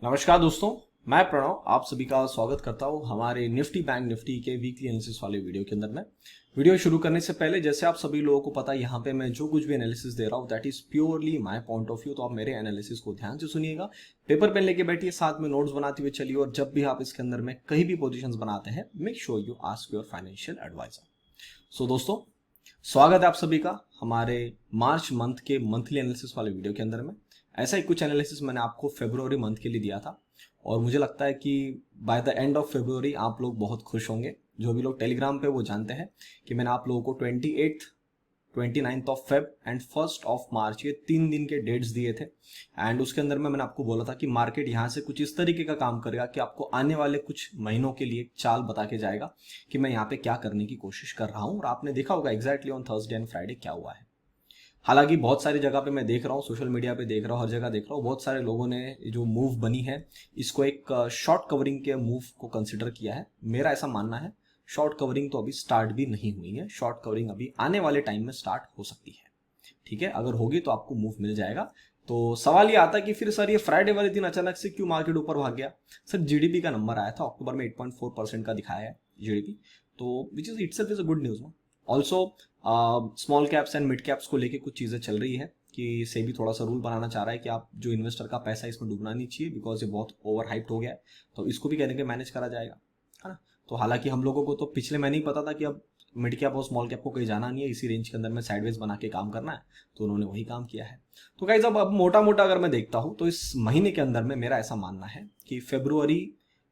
नमस्कार दोस्तों, मैं प्रणव आप सभी का स्वागत करता हूं हमारे निफ्टी बैंक निफ्टी के वीकली एनालिसिस वाले वीडियो के अंदर में। वीडियो शुरू करने से पहले जैसे आप सभी लोगों को पता है यहाँ पे मैं जो कुछ भी एनालिसिस दे रहा हूँ that is purely my point of view. तो आप मेरे एनालिसिस को ध्यान से सुनिएगा, पेपर पेन लेके बैठिए, साथ में नोट्स बनाते हुए चलिए और जब भी आप इसके अंदर में कहीं भी पोजिशन बनाते हैं make sure you ask your financial adviser. So दोस्तों, स्वागत है आप सभी का हमारे मार्च मंथ के मंथली एनालिसिस वाले वीडियो के अंदर में। ऐसा ही कुछ एनालिसिस मैंने आपको फरवरी मंथ के लिए दिया था और मुझे लगता है कि bye the end of February आप लोग बहुत खुश होंगे। जो भी लोग टेलीग्राम पे वो जानते हैं कि मैंने आप लोगों को 28th 29th of Feb and 1st of March ये 3 दिन के डेट्स दिए थे। एंड उसके अंदर में मैंने आपको बोला था कि मार्केट यहाँ से कुछ इस तरीके का काम करेगा कि आपको आने वाले कुछ महीनों के लिए चाल बता के जाएगा कि मैं यहाँ पे क्या करने की कोशिश कर रहा हूँ। और आपने देखा होगा exactly on Thursday and Friday क्या हुआ है। हालांकि बहुत सारी जगह पे मैं देख रहा हूँ, सोशल मीडिया पे देख रहा हूँ, हर जगह देख रहा हूँ, बहुत सारे लोगों ने जो मूव बनी है इसको एक शॉर्ट कवरिंग के मूव को कंसिडर किया है। मेरा ऐसा मानना है शॉर्ट कवरिंग तो अभी स्टार्ट भी नहीं हुई है, शॉर्ट कवरिंग अभी आने वाले टाइम में स्टार्ट हो सकती है। ठीक है, अगर होगी तो आपको मूव मिल जाएगा। तो सवाल ये आता है कि फिर सर ये फ्राइडे वाले दिन अचानक से क्यों मार्केट ऊपर भाग गया। सर जीडीपी का नंबर आया था अक्टूबर में 8.4% का दिखाया है जीडीपी, तो which is itself is a good news. Also small caps and mid caps को लेके कुछ चीजें चल रही है कि सेबी थोड़ा सा रूल बनाना चाह रहा है कि आप जो इन्वेस्टर का पैसा इसमें डूबना नहीं चाहिए बिकॉज ये बहुत ओवर हाइप्ड हो गया है, तो इसको भी कहने के मैनेज करा जाएगा, है ना। तो हालांकि हम लोगों को तो पिछले महीने ही पता था कि अब मिड कैप और स्मॉल कैप को कहीं जाना नहीं है, इसी रेंज के अंदर में साइडवेज बना के काम करना है, तो उन्होंने वही काम किया है। तो गाइस अब मोटा मोटा अगर मैं देखता हूं तो इस महीने के अंदर में मेरा ऐसा मानना है कि फेब्रुअरी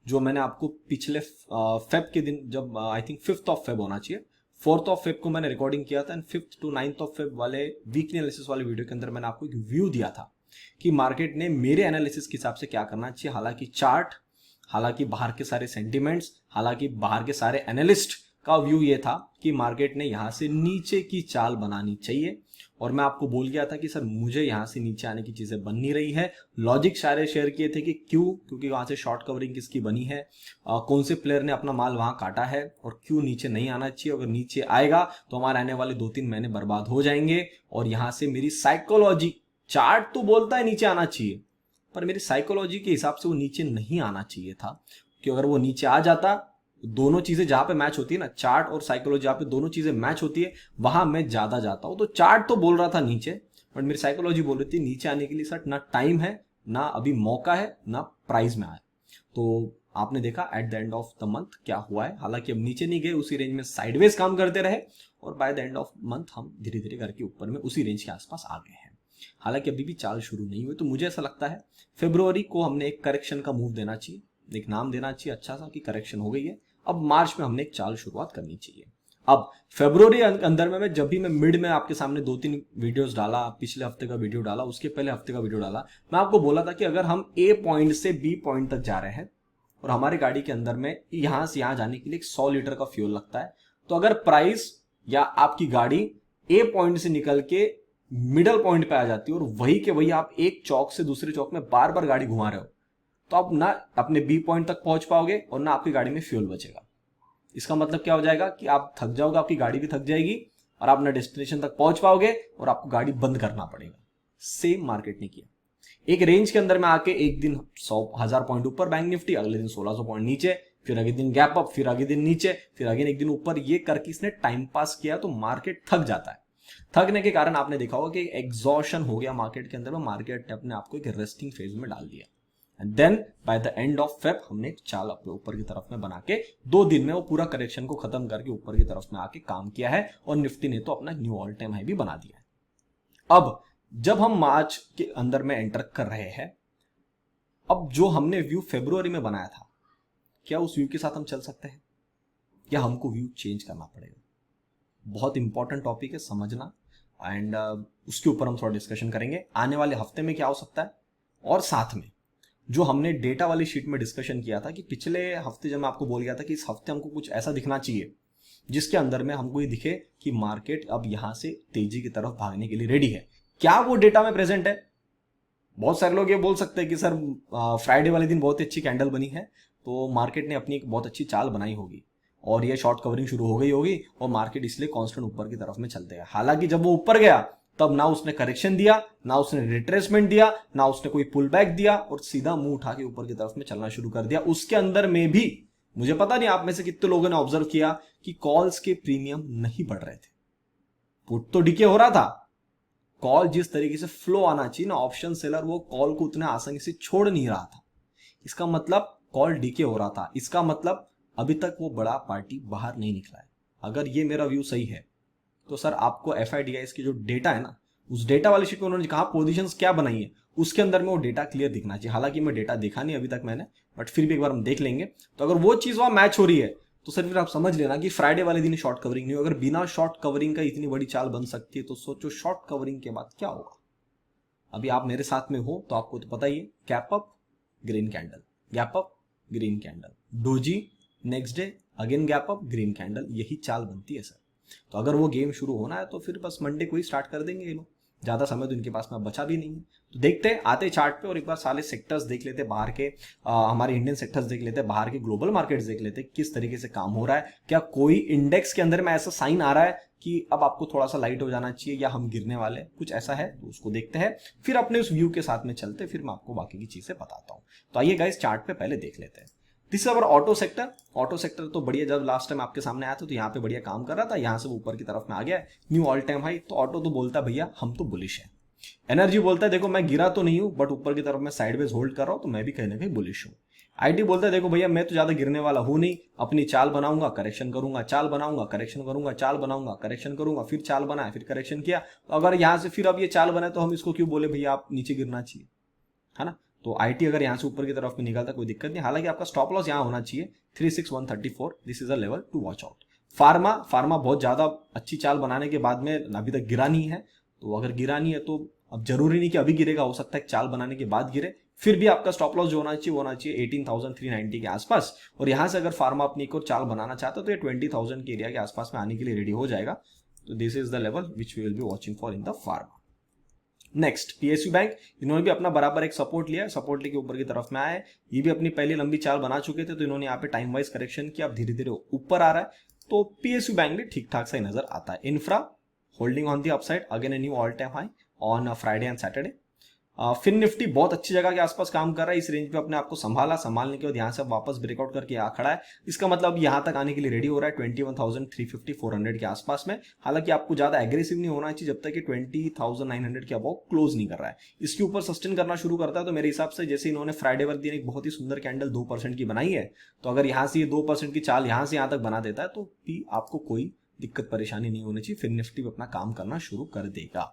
जो मैंने आपको पिछले फेब के दिन जब I think 5th of Feb होना चाहिए, 4th ऑफ फेब को मैंने रिकॉर्डिंग किया था and 5th to 9th of Feb वाले वीकली एनालिसिस वाले वीडियो के अंदर मैंने आपको एक व्यू दिया था कि मार्केट ने मेरे एनालिसिस के हिसाब से क्या करना चाहिए। हालांकि चार्ट, हालांकि बाहर के सारे सेंटिमेंट्स, हालांकि बाहर के सारे एनालिस्ट का व्यू ये था कि मार्केट ने यहां से नीचे की चाल बनानी चाहिए। और मैं आपको बोल गया था कि सर मुझे यहां से नीचे आने की चीजें बन नहीं रही है। लॉजिक सारे शेयर किए थे कि क्यों, क्योंकि वहां से शॉर्ट कवरिंग किसकी बनी है, कौन से प्लेयर ने अपना माल वहां काटा है और क्यों नीचे नहीं आना चाहिए। अगर नीचे आएगा तो हमारे आने वाले 2-3 महीने बर्बाद हो जाएंगे। और यहां से मेरी साइकोलॉजी, चार्ट तो बोलता है नीचे आना चाहिए पर मेरी साइकोलॉजी के हिसाब से वो नीचे नहीं आना चाहिए था, कि अगर वो नीचे आ जाता, दोनों चीजें जहां पे मैच होती है ना, चार्ट और साइकोलॉजी जहां पे दोनों चीजें मैच होती है वहां मैं ज्यादा जाता हूं। तो चार्ट तो बोल रहा था नीचे, बट मेरी साइकोलॉजी बोल रही थी नीचे आने के लिए सर ना टाइम है, ना अभी मौका है, ना प्राइस में आया। तो आपने देखा at the end of the month क्या हुआ है। हालांकि हम नीचे नहीं गए, उसी रेंज में साइडवेज काम करते रहे और bye the end of month हम धीरे धीरे करके ऊपर में उसी रेंज के आसपास आ गए हैं। हालांकि अभी भी चाल शुरू नहीं हुई, तो मुझे ऐसा लगता है फेब्रुअरी को हमने एक करेक्शन का मूव देना चाहिए, एक नाम देना चाहिए अच्छा सा कि करेक्शन हो गई है। अब मार्च में हमने एक चाल शुरुआत करनी चाहिए। अब फेब्रुअरी अंदर में जब भी मैं मिड में आपके सामने 2-3 वीडियोस डाला, पिछले हफ्ते का वीडियो डाला, उसके पहले हफ्ते का वीडियो डाला, मैं आपको बोला था कि अगर हम ए पॉइंट से बी पॉइंट तक जा रहे हैं और हमारी गाड़ी के अंदर में यहां से यहां जाने के लिए 100 लीटर का फ्यूल लगता है, तो अगर प्राइस या आपकी गाड़ी ए पॉइंट से निकल के मिडल पॉइंट पे आ जाती है और वही के वही आप एक चौक से दूसरे चौक में बार बार गाड़ी घुमा रहे हो, तो आप ना अपने बी पॉइंट तक पहुंच पाओगे और ना आपकी गाड़ी में फ्यूल बचेगा। इसका मतलब क्या हो जाएगा कि आप थक जाओगे, आपकी गाड़ी भी थक जाएगी और आप ना डेस्टिनेशन तक पहुंच पाओगे और आपको गाड़ी बंद करना पड़ेगा। सेम मार्केट ने किया, एक रेंज के अंदर में आके एक दिन 100,000 पॉइंट ऊपर बैंक निफ्टी, अगले दिन 1600 पॉइंट नीचे, फिर अगले दिन गैप अप, फिर अगले दिन नीचे, फिर अगले एक दिन ऊपर, ये करके इसने टाइम पास किया। तो मार्केट थक जाता है, थकने के कारण आपने देखा होगा कि एग्जॉशन हो गया मार्केट के अंदर में, मार्केट ने अपने आप को एक रेस्टिंग फेज में डाल दिया। And then by the end of Feb हमने एक चाल अपने ऊपर की तरफ में बना के 2 दिन में वो पूरा करेक्शन को खत्म करके ऊपर की तरफ में आके काम किया है और निफ्टी ने तो अपना न्यू ऑल टाइम हाई भी बना दिया है। अब जब हम मार्च के अंदर में एंटर कर रहे हैं, अब जो हमने व्यू फेब्रुअरी में बनाया था, क्या उस व्यू के साथ हम चल सकते हैं या हमको व्यू चेंज करना पड़ेगा? बहुत इंपॉर्टेंट टॉपिक है समझना, एंड उसके ऊपर हम थोड़ा डिस्कशन करेंगे आने वाले हफ्ते में क्या हो सकता है। और साथ में जो हमने डेटा वाली शीट में डिस्कशन किया था कि पिछले हफ्ते जब मैं आपको बोल गया था कि इस हफ्ते हमको कुछ ऐसा दिखना चाहिए जिसके अंदर में हमको ये दिखे कि मार्केट अब यहां से तेजी की तरफ भागने के लिए रेडी है, क्या वो डेटा में प्रेजेंट है? बहुत सारे लोग ये बोल सकते हैं कि सर फ्राइडे वाले दिन बहुत अच्छी कैंडल बनी है तो मार्केट ने अपनी एक बहुत अच्छी चाल बनाई होगी और ये शॉर्ट कवरिंग शुरू हो गई होगी और मार्केट इसलिए कांस्टेंट ऊपर की तरफ में चलते हैं। हालांकि जब वो ऊपर गया तब ना उसने करेक्शन दिया, ना उसने रिट्रेसमेंट दिया, ना उसने कोई पुल बैक दिया, और सीधा मुंह उठा के ऊपर की तरफ में चलना शुरू कर दिया। उसके अंदर में भी मुझे पता नहीं आप में से कितने लोगों ने ऑब्जर्व किया कि कॉल्स के प्रीमियम नहीं बढ़ रहे थे, पुट तो डीके हो रहा था, कॉल जिस तरीके से फ्लो आना चाहिए ना, ऑप्शन सेलर वो कॉल को उतने आसानी से छोड़ नहीं रहा था। इसका मतलब कॉल डीके हो रहा था, इसका मतलब अभी तक वो बड़ा पार्टी बाहर नहीं निकला है। अगर ये मेरा व्यू सही है तो सर आपको एफआईडीआईस की जो डेटा है ना, उस डेटा वाली शीट में उन्होंने कहा पोजीशंस क्या बनाई है, उसके अंदर में वो डेटा क्लियर दिखना चाहिए। हालांकि मैं डेटा देखा नहीं अभी तक मैंने, बट फिर भी एक बार हम देख लेंगे। तो अगर वो चीज वहां मैच हो रही है तो सर फिर आप समझ लेना कि फ्राइडे वाले दिन शॉर्ट कवरिंग नहीं हो। अगर बिना शॉर्ट कवरिंग का इतनी बड़ी चाल बन सकती है तो सोचो शॉर्ट कवरिंग के बाद क्या होगा। अभी आप मेरे साथ में हो तो आपको तो पता ही है, gap up green candle, gap up green candle, doji next day again gap up green candle, यही चाल बनती है सर। तो अगर वो गेम शुरू होना है तो फिर बस मंडे को ही स्टार्ट कर देंगे ये लोग, ज्यादा समय तो इनके पास में बचा भी नहीं है। तो देखते हैं, आते चार्ट पे और एक बार सारे सेक्टर्स देख लेते बाहर के, हमारे इंडियन सेक्टर्स देख लेते, बाहर के ग्लोबल मार्केट्स देख लेते किस तरीके से काम हो रहा है। क्या कोई इंडेक्स के अंदर में ऐसा साइन आ रहा है कि अब आपको थोड़ा सा लाइट हो जाना चाहिए या हम गिरने वाले, कुछ ऐसा है तो उसको देखते हैं, फिर अपने उस व्यू के साथ में चलते, फिर मैं आपको बाकी की चीजें बताता हूं। तो आइए गाइस चार्ट पे पहले देख लेते हैं। This is our auto sector. Auto sector तो बढ़िया, जब लास्ट टाइम आपके सामने आया था तो यहाँ पे बढ़िया काम कर रहा था, यहाँ से वो ऊपर की तरफ में आ गया, न्यू ऑल टाइम हाई। तो ऑटो तो बोलता है भैया हम तो बुलिश है। एनर्जी बोलता है देखो मैं गिरा तो नहीं हूं बट ऊपर की तरफ मैं साइडवेज होल्ड कर रहा हूं तो मैं भी कहीं ना कहीं बुलिश हूं। आईटी बोलता है देखो भैया मैं तो ज्यादा गिरने वाला हूं नहीं, अपनी चाल बनाऊंगा करेक्शन करूंगा, चाल बनाऊंगा करेक्शन करूंगा, चाल बनाऊंगा करेक्शन करूंगा, फिर चाल बनाया फिर करेक्शन किया। तो अगर यहां से फिर अब ये चाल बनाए तो हम इसको क्यों बोले भैया आप नीचे गिरना चाहिए, है ना। तो आईटी अगर यहां से ऊपर की तरफ में निकलता कोई दिक्कत नहीं, हालांकि आपका स्टॉप लॉस यहां होना चाहिए 36134, this is a level to watch out. Pharma बहुत ज्यादा अच्छी चाल बनाने के बाद में अभी तक गिरा नहीं है, तो अगर गिरा नहीं है तो अब जरूरी नहीं कि अभी गिरेगा, हो सकता है चाल बनाने के बाद गिरे। फिर भी आपका स्टॉप लॉस जो होना चाहिए वो होना चाहिए 18,390 के आसपास, और यहां से अगर फार्मा अपनी एक और चाल बनाना चाहता है तो ये 20,000 के एरिया के आसपास में आने के लिए रेडी हो जाएगा। तो this is the level which we will be watching for in the pharma. Next PSU bank, इन्होंने भी अपना बराबर एक सपोर्ट लिया, सपोर्ट लेके ऊपर की तरफ में आए, ये भी अपनी पहली लंबी चाल बना चुके थे, तो इन्होंने यहाँ पे टाइम वाइज करेक्शन किया, अब धीरे धीरे ऊपर आ रहा है। तो पीएसयू बैंक भी ठीक ठाक सा नजर आता है। Infra holding on the upside, again a new all time high on Friday and Saturday. Fin Nifty बहुत अच्छी जगह के आसपास काम कर रहा है, इस रेंज पे अपने आपको संभालने के बाद यहाँ से वापस ब्रेकआउट करके आ खड़ा है। इसका मतलब यहाँ तक आने के लिए रेडी हो रहा है 21,350 400 के आसपास में। हालांकि आपको ज्यादा एग्रेसिव नहीं होना चाहिए जब तक कि 20,900 के अबाव क्लोज नहीं कर रहा है। इसके ऊपर सस्टेन करना शुरू करता है तो मेरे हिसाब से जैसे इन्होंने फ्राइडे वाले दिन एक बहुत ही सुंदर कैंडल 2% की बनाई है, तो अगर यहाँ से ये 2% की चाल यहाँ से यहाँ तक बना देता है तो भी आपको कोई दिक्कत परेशानी नहीं होनी चाहिए, फिर निफ्टी भी अपना काम करना शुरू कर देगा।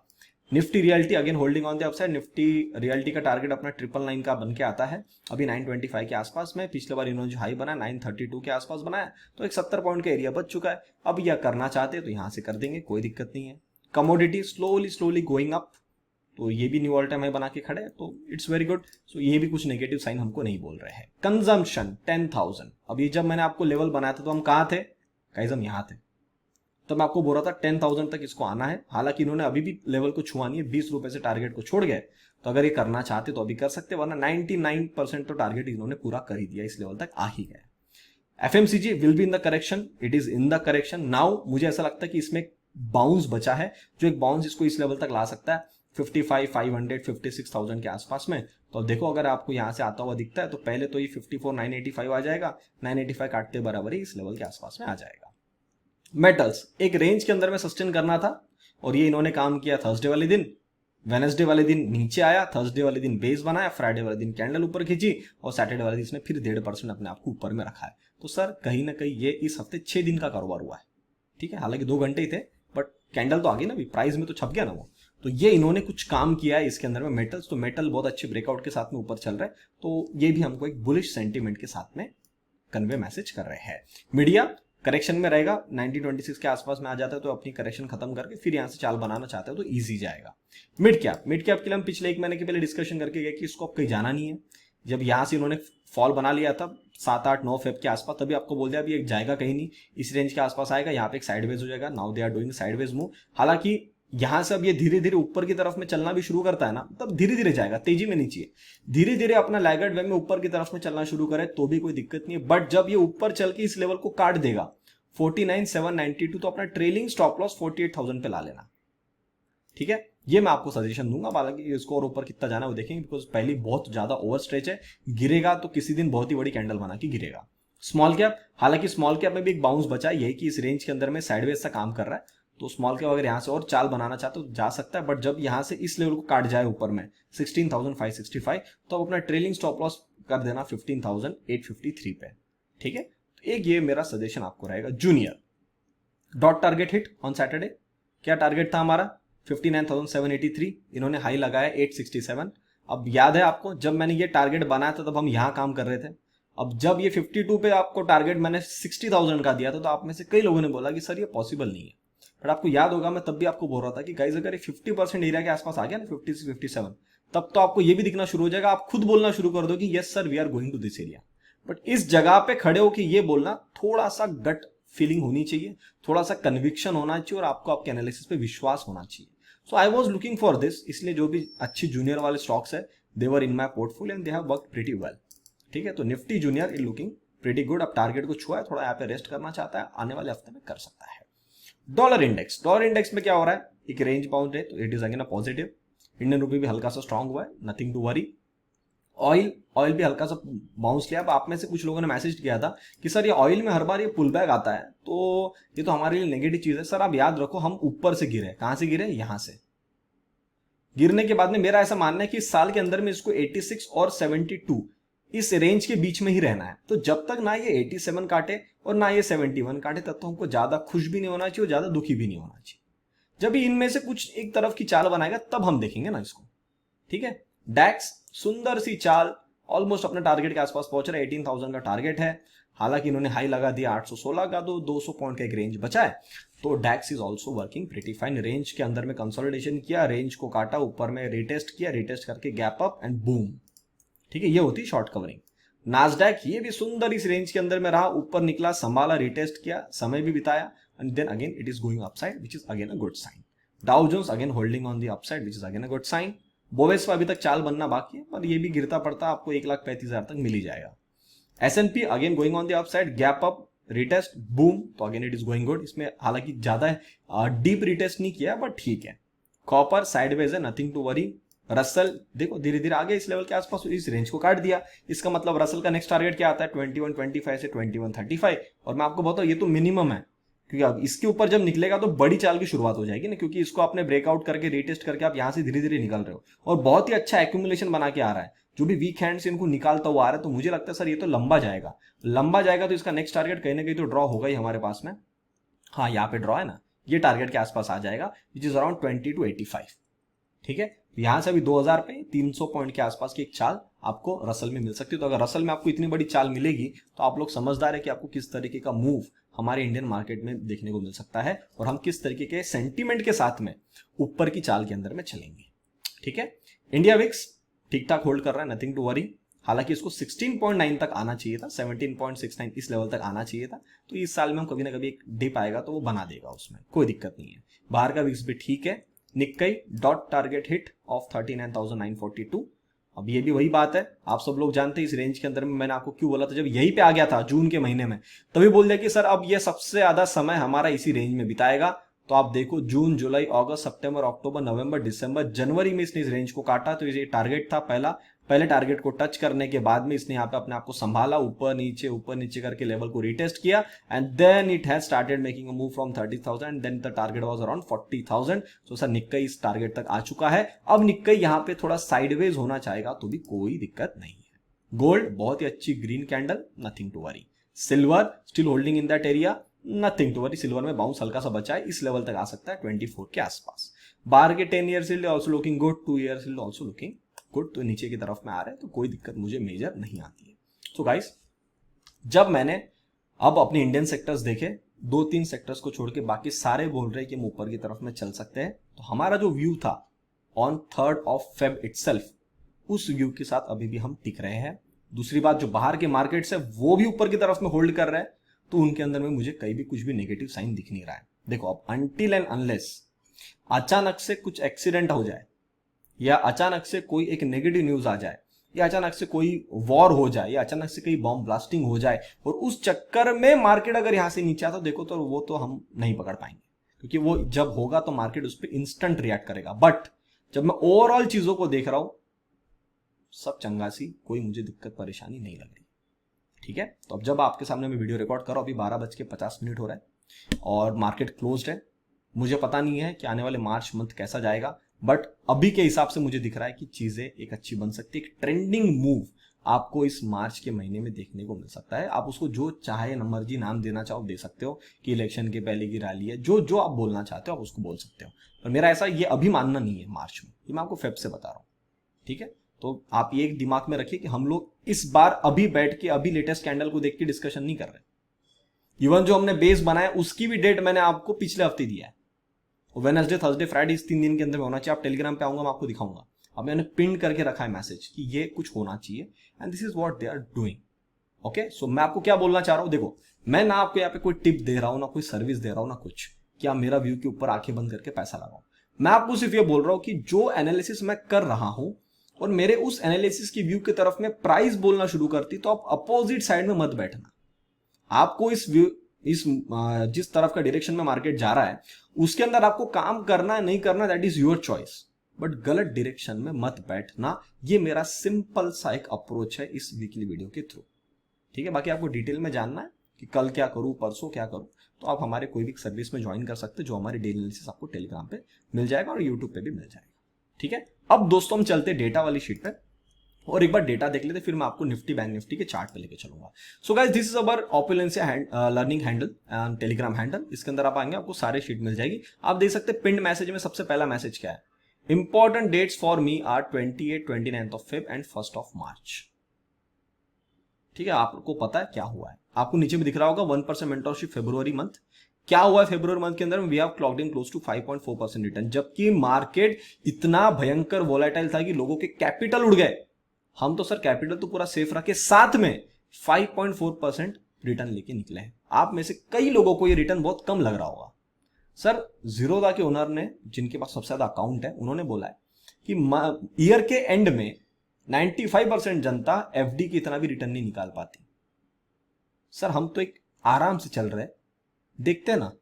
Nifty realty again holding on the upside, Nifty realty का टारगेट अपना 999 का बन के आता है अभी 925 के आसपास में। पिछले बार इन्होंने जो हाई बनाया 932 के आसपास बनाया, तो एक 70 पॉइंट का एरिया बच चुका है। अब यह करना चाहते हैं तो यहां से कर देंगे, कोई दिक्कत नहीं है। कमोडिटी स्लोली गोइंग अप, तो ये भी न्यू ऑल टाइम हाई बना के खड़े, तो इट्स वेरी गुड। सो ये भी कुछ नेगेटिव साइन हमको नहीं बोल रहे हैं। कंजम्पशन 10,000, अब ये जब मैंने आपको लेवल बनाया था तो हम कहां थे गाइस, हम यहां थे। तो मैं आपको बोल रहा था 10,000 तक इसको आना है, हालांकि इन्होंने अभी भी लेवल को छुआ नहीं है, 20 रुपए से टारगेट को छोड़ गए। तो अगर ये करना चाहते तो अभी कर सकते, वरना 99% तो टारगेट इन्होंने पूरा कर ही दिया, इस लेवल तक आ ही गए। FMCG will be in the correction, it is in the correction now. मुझे ऐसा लगता है कि इसमें बाउंस बचा है, जो एक बाउंस इसको इस लेवल तक ला सकता है 55,500 56,000 के आसपास में। तो अब देखो अगर आपको यहां से आता हुआ दिखता है तो पहले तो ये 54,985 आ जाएगा, 985 काटते बराबर ही इस लेवल के आसपास में आ जाएगा। मेटल्स एक रेंज के अंदर में सस्टेन करना था और ये इन्होंने काम किया थर्सडे वाले दिन, वेनसडे वाले दिन नीचे आया, थर्सडे वाले दिन बेस बनाया, फ्राइडे वाले दिन कैंडल ऊपर खींची और सैटरडे वाले दिन इसने फिर 1.5% अपने आप को ऊपर में रखा है। तो सर कहीं ना कहीं ये इस हफ्ते 6 दिन का कारोबार हुआ है, ठीक है, हालांकि 2 घंटे ही थे बट कैंडल तो आ गई ना, भी प्राइस में तो छप गया ना वो। तो ये इन्होंने कुछ काम किया है इसके अंदर में मेटल्स, तो मेटल बहुत अच्छे ब्रेकआउट के साथ में ऊपर चल रहा है, तो ये भी हमको एक बुलिश सेंटीमेंट के साथ में कन्वे मैसेज कर रहे हैं। मीडिया करेक्शन में रहेगा, 1926 के आसपास में आ जाता है तो अपनी करेक्शन खत्म करके फिर यहां से चाल बनाना चाहते हो तो इजी जाएगा। मिड कैप के लिए हम पिछले 1 महीने के पहले डिस्कशन करके गए कि इसको अब कहीं जाना नहीं है। जब यहां से इन्होंने फॉल बना लिया था 7, 8, 9 फेब के आसपास, तभी आपको बोल दिया अभी एक जाएगा कहीं नहीं, इस रेंज के आसपास आएगा, यहाँ पे एक साइडवेज हो जाएगा। Now they are doing sideways move. हालांकि यहां से अब ये धीरे धीरे ऊपर की तरफ में चलना भी शुरू करता है ना, तब धीरे धीरे जाएगा, तेजी में नहीं चाहिए, धीरे धीरे अपना लैगर्ड वे में ऊपर की तरफ में चलना शुरू करे तो भी कोई दिक्कत नहीं है। बट जब ये ऊपर चल के इस लेवल को काट देगा 49,792, तो अपना ट्रेलिंग स्टॉप लॉस 48,000 पे ला लेना। ठीक है, ये मैं आपको सजेशन दूंगा। हालांकि इसको और ऊपर कितना जाना है वो देखेंगे, बिकॉज पहली बहुत ज्यादा ओवर स्ट्रेच है, गिरेगा तो किसी दिन बहुत ही बड़ी कैंडल बना के गिरेगा। स्मॉल कैप, हालांकि स्मॉल कैप में भी एक बाउंस बचा है, यही कि इस रेंज के अंदर में साइडवेज सा काम कर रहा है, तो स्मॉल कैप अगर यहाँ से और चाल बनाना चाहते तो जा सकता है, बट जब यहाँ से इस लेवल को काट जाए ऊपर में 16,565, तो अब अपना ट्रेलिंग स्टॉप लॉस कर देना 15,853 पे। ठीक है, तो एक ये मेरा सजेशन आपको रहेगा। Junior dot target hit on Saturday, क्या टारगेट था हमारा 59,783, इन्होंने हाई लगाया 867। अब याद है आपको जब मैंने ये टारगेट बनाया था तब हम यहां काम कर रहे थे। अब जब ये 52 पे आपको टारगेट मैंने 60,000 का दिया था, तो आप में से कई लोगों ने बोला कि सर ये पॉसिबल नहीं है, बट आपको याद होगा मैं तब भी आपको बोल रहा था कि गाइस अगर ये 50% एरिया के आसपास आ गया ना, 50 से 57, तब तो आपको ये भी दिखना शुरू हो जाएगा, आप खुद बोलना शुरू कर दो कि yes sir we are going to this area. But इस जगह पे खड़े होकर ये बोलना, थोड़ा सा गट फीलिंग होनी चाहिए, थोड़ा सा कन्विक्शन होना चाहिए, और आपको आपके एनालिसिस पे विश्वास होना चाहिए। So I was looking for this, इसलिए जो भी अच्छी जूनियर वाले स्टॉक्स है they were in my portfolio and they have worked pretty well. ठीक है, तो Nifty junior is looking pretty good. अब टारगेट को छुआ है, थोड़ा यहाँ पे रेस्ट करना चाहता है, आने वाले हफ्ते में कर सकता है। डॉलर इंडेक्स, डॉलर इंडेक्स में क्या हो रहा है, एक रेंज बाउंड है, तो it is again a positive. Indian rupee भी हल्का सा स्ट्रांग हुआ है, नथिंग टू वरी। ऑयल भी हल्का सा बाउंस लिया। अब आप में से कुछ लोगों ने मैसेज किया था कि सर ये ऑयल में हर बार ये पुल बैक आता है, तो ये तो हमारे लिए नेगेटिव चीज है। सर आप याद रखो, हम ऊपर से गिरे, कहां से गिरे, यहां से गिरने के बाद में मेरा ऐसा मानना है कि इस साल के अंदर में इसको 86 और 72 इस रेंज के बीच में ही रहना है। तो जब तक ना ये 87 काटे और ना ये 71 काटे, तब तो हमको ज्यादा खुश भी नहीं होना चाहिए और ज्यादा दुखी भी नहीं होना चाहिए। जब इनमें से कुछ एक तरफ की चाल बनाएगा तब हम देखेंगे ना इसको। ठीक है, डैक्स सुंदर सी चाल, ऑलमोस्ट अपने टारगेट के आसपास पहुंच रहा है, 18,000 का टारगेट है। हालांकि इन्होंने हाई लगा दिया 816 का, तो 200 पॉइंट का एक रेंज बचा है। तो DAX is also working pretty fine. Range के अंदर में कंसोलिडेशन किया, रेंज को काटा, ऊपर में रिटेस्ट किया, रिटेस्ट करके गैप अप एंड बूम। ठीक है, ये होती शॉर्ट कवरिंग। नास्डैक ये भी सुंदर इस रेंज के अंदर में रहा, ऊपर निकला, संभाला, रिटेस्ट किया, समय भी बिताया, and then again it is going upside which is again a good sign. Dow Jones again holding on the upside which is again a good sign. Bovespa अभी तक चाल बनना बाकी है, पर ये भी गिरता पड़ता आपको 1,35,000 तक मिल ही जाएगा। S&P again going on the upside, gap up, retest, boom, तो again it is going good. इसमें हालांकि ज्यादा डीप रिटेस्ट नहीं किया, बट ठीक है। कॉपर साइडवेज है, नथिंग टू वरी। रसल देखो धीरे धीरे आगे इस लेवल के आसपास, इस रेंज को काट दिया। इसका मतलब रसल का नेक्स्ट टारगेट क्या आता है, 2125 से 2135। और मैं आपको बताऊं ये तो मिनिमम है, क्योंकि अब इसके ऊपर जब निकलेगा तो बड़ी चाल की शुरुआत हो जाएगी ना, क्योंकि इसको आपने ब्रेकआउट करके रिटेस्ट करके आप यहां से धीरे धीरे निकल रहे हो और बहुत ही अच्छा एक्यूमुलेशन बना के आ रहा है। जो भी वीक हैंड से इनको निकालता हुआ आ रहा है, तो मुझे लगता है सर ये तो लंबा जाएगा। लंबा जाएगा तो इसका नेक्स्ट टारगेट कहीं ना कहीं तो ड्रॉ होगा ही हमारे पास में। हाँ, यहाँ पे ड्रॉ है ना, ये टारगेट के आसपास आ जाएगा, विच इज अराउंड 20 to 85। ठीक है, यहां से अभी 2000 पे 300 पॉइंट के आसपास की एक चाल आपको रसल में मिल सकती है। तो अगर रसल में आपको इतनी बड़ी चाल मिलेगी, तो आप लोग समझदार है कि आपको किस तरीके का मूव हमारे इंडियन मार्केट में देखने को मिल सकता है, और हम किस तरीके के सेंटीमेंट के साथ में ऊपर की चाल के अंदर में चलेंगे। ठीक है, इंडिया विक्स ठीक ठाक होल्ड कर रहा है, नथिंग टू वरी। हालांकि इसको 16.9 तक आना चाहिए था, 17.69 इस लेवल तक आना चाहिए था। तो इस साल में हम कभी ना कभी एक डिप आएगा तो वो बना देगा, उसमें कोई दिक्कत नहीं है। बाहर का विक्स भी ठीक है। निक्कई डॉट टारगेट हिट ऑफ 39,942। अब ये भी वही बात है, आप सब लोग जानते हैं इस रेंज के अंदर में मैंने आपको क्यों बोला था, जब यहीं पे आ गया था जून के महीने में, तभी बोल दिया कि सर अब ये सबसे ज्यादा समय हमारा इसी रेंज में बिताएगा। तो आप देखो जून, जुलाई, अगस्त, सितंबर, अक्टूबर, नवंबर, दिसंबर, जनवरी में इसने इस रेंज को काटा। तो ये टारगेट था पहले टारगेट को टच करने के बाद में इसने यहाँ पे अपने आप को संभाला, ऊपर नीचे करके लेवल को रिटेस्ट किया, and then it has started making a move from 30,000 and then the target was around 40,000। So sir Nikkei इस टारगेट तक आ चुका है। अब निक्कई यहाँ पे थोड़ा साइडवेज होना चाहेगा तो भी कोई दिक्कत नहीं है। गोल्ड बहुत ही अच्छी green candle, nothing to worry. Silver still holding in that area, nothing to worry. Silver में बाउंस हल्का सा बचा है, इस लेवल तक आ सकता है 24 के आसपास। बाहर के 10 year yield also looking good, 2 year yield also looking good. तो नीचे की तरफ में आ रहे हैं, तो कोई दिक्कत मुझे मेजर नहीं आती है। सो गाइस, जब मैंने अब अपने इंडियन सेक्टर्स देखे, 2-3 सेक्टर्स को छोड़ के बाकी सारे बोल रहे हैं कि हम ऊपर की तरफ में चल सकते हैं, तो हमारा जो व्यू था on 3rd of Feb itself, उस व्यू के साथ अभी भी हम टिक रहे हैं। दूसरी बात, जो बाहर के मार्केट्स है वो भी ऊपर की तरफ में होल्ड कर रहे हैं, तो उनके अंदर में मुझे कहीं भी कुछ भी नेगेटिव साइन दिख नहीं रहा है। देखो अब अनटिल एंड अनलेस अचानक से कुछ एक्सीडेंट हो जाए, या अचानक से कोई एक नेगेटिव न्यूज आ जाए, या अचानक से कोई वॉर हो जाए, या अचानक से कहीं बॉम्ब ब्लास्टिंग हो जाए, और उस चक्कर में मार्केट अगर यहां से नीचे आता, देखो तो वो तो हम नहीं पकड़ पाएंगे, क्योंकि वो जब होगा तो मार्केट उस पर इंस्टेंट रिएक्ट करेगा। बट जब मैं ओवरऑल चीजों को देख रहा हूं, सब चंगा सी, कोई मुझे दिक्कत परेशानी नहीं लग रही। ठीक है, तो अब जब आपके सामने मैं वीडियो रिकॉर्ड कर रहा हूं, अभी 12:50 हो रहा है और मार्केट क्लोज्ड है। मुझे पता नहीं है कि आने वाले मार्च मंथ कैसा जाएगा, बट अभी के हिसाब से मुझे दिख रहा है कि चीजें एक अच्छी बन सकती है। एक ट्रेंडिंग मूव आपको इस मार्च के महीने में देखने को मिल सकता है। आप उसको जो चाहे मर्जी नाम देना चाहो दे सकते हो, कि इलेक्शन के पहले की रैली है, जो जो आप बोलना चाहते हो आप उसको बोल सकते हो। पर मेरा ऐसा ये अभी मानना नहीं है मार्च में, ये मैं आपको फेब से बता रहा हूँ। ठीक है, तो आप ये एक दिमाग में रखिए कि हम लोग इस बार अभी बैठ के अभी लेटेस्ट कैंडल को देख के डिस्कशन नहीं कर रहे। इवन जो हमने बेस बनाया उसकी भी डेट मैंने आपको पिछले हफ्ते दिया है। वेडनेसडे, थर्सडे, फ्राइडे, इस 3 दिन के अंदर में होना चाहिए। आप टेलीग्राम पे आऊंगा, मैं आपको दिखाऊंगा। अब मैंने पिन करके रखा है मैसेज कि ये कुछ होना चाहिए, and this is what they are doing. Okay, so मैं आपको क्या बोलना चाह रहा हूं, देखो मैं ना आपको यहाँ पे कोई टिप दे रहा हूं, ना कोई सर्विस दे रहा हूं, ना कुछ कि आप मेरा व्यू के ऊपर आंखें बंद करके पैसा लगाओ। मैं आपको सिर्फ ये बोल रहा हूं कि जो एनालिसिस मैं कर रहा हूं और मेरे उस एनालिसिस की व्यू की तरफ में प्राइस बोलना शुरू करती, तो आप अपोजिट साइड में मत बैठना। आपको इस व्यू, इस जिस तरफ का डायरेक्शन में मार्केट जा रहा है उसके अंदर आपको काम करना है नहीं करना, that is your choice, but गलत डायरेक्शन में मत बैठना। ये मेरा सिंपल सा एक अप्रोच है इस वीकली वीडियो के थ्रू। ठीक है, बाकी आपको डिटेल में जानना है कि कल क्या करूं, परसों क्या करूं, तो आप हमारे कोई भी सर्विस में ज्वाइन कर सकते हैं, जो हमारी डेली एनालिसिस आपको टेलीग्राम पे मिल जाएगा और यूट्यूब पे भी मिल जाएगा। ठीक है, अब दोस्तों हम चलते डेटा वाली शीट पे और एक बार डेटा देख लेते, फिर मैं आपको निफ्टी बैंक निफ्टी के चार्ट पे लेके चलूंगा। So guys, this is our Opulencia learning handle, Telegram handle. इसके अंदर आप आएंगे, आपको सारे शीट मिल जाएगी। आप देख सकते हैं पिंड मैसेज में सबसे पहला मैसेज क्या है, important dates for me are 28, 29 of Feb and 1 of March. ठीक है, आपको पता है क्या हुआ है, आपको नीचे में दिख रहा होगा 1% मेंटरशिप फेब्रुवरी मंथ। क्या हुआ है फेब्रुवरी मंथ के अंदर, we have clocked in close to 5.4% return, जबकि मार्केट इतना भयंकर वोलेटाइल था कि लोगों के कैपिटल उड़ गए। हम तो सर कैपिटल तो पूरा सेफ रखे, साथ में 5.4% रिटर्न लेके निकले हैं। आप में से कई लोगों को ये रिटर्न बहुत कम लग रहा होगा। सर जीरोधा के ओनर ने, जिनके पास सबसे ज्यादा अकाउंट है, उन्होंने बोला है कि ईयर के एंड में 95% जनता एफडी की इतना भी रिटर्न नहीं निकाल पाती। सर हम तो एक आराम से चल रहे हैं, देखते हैं ना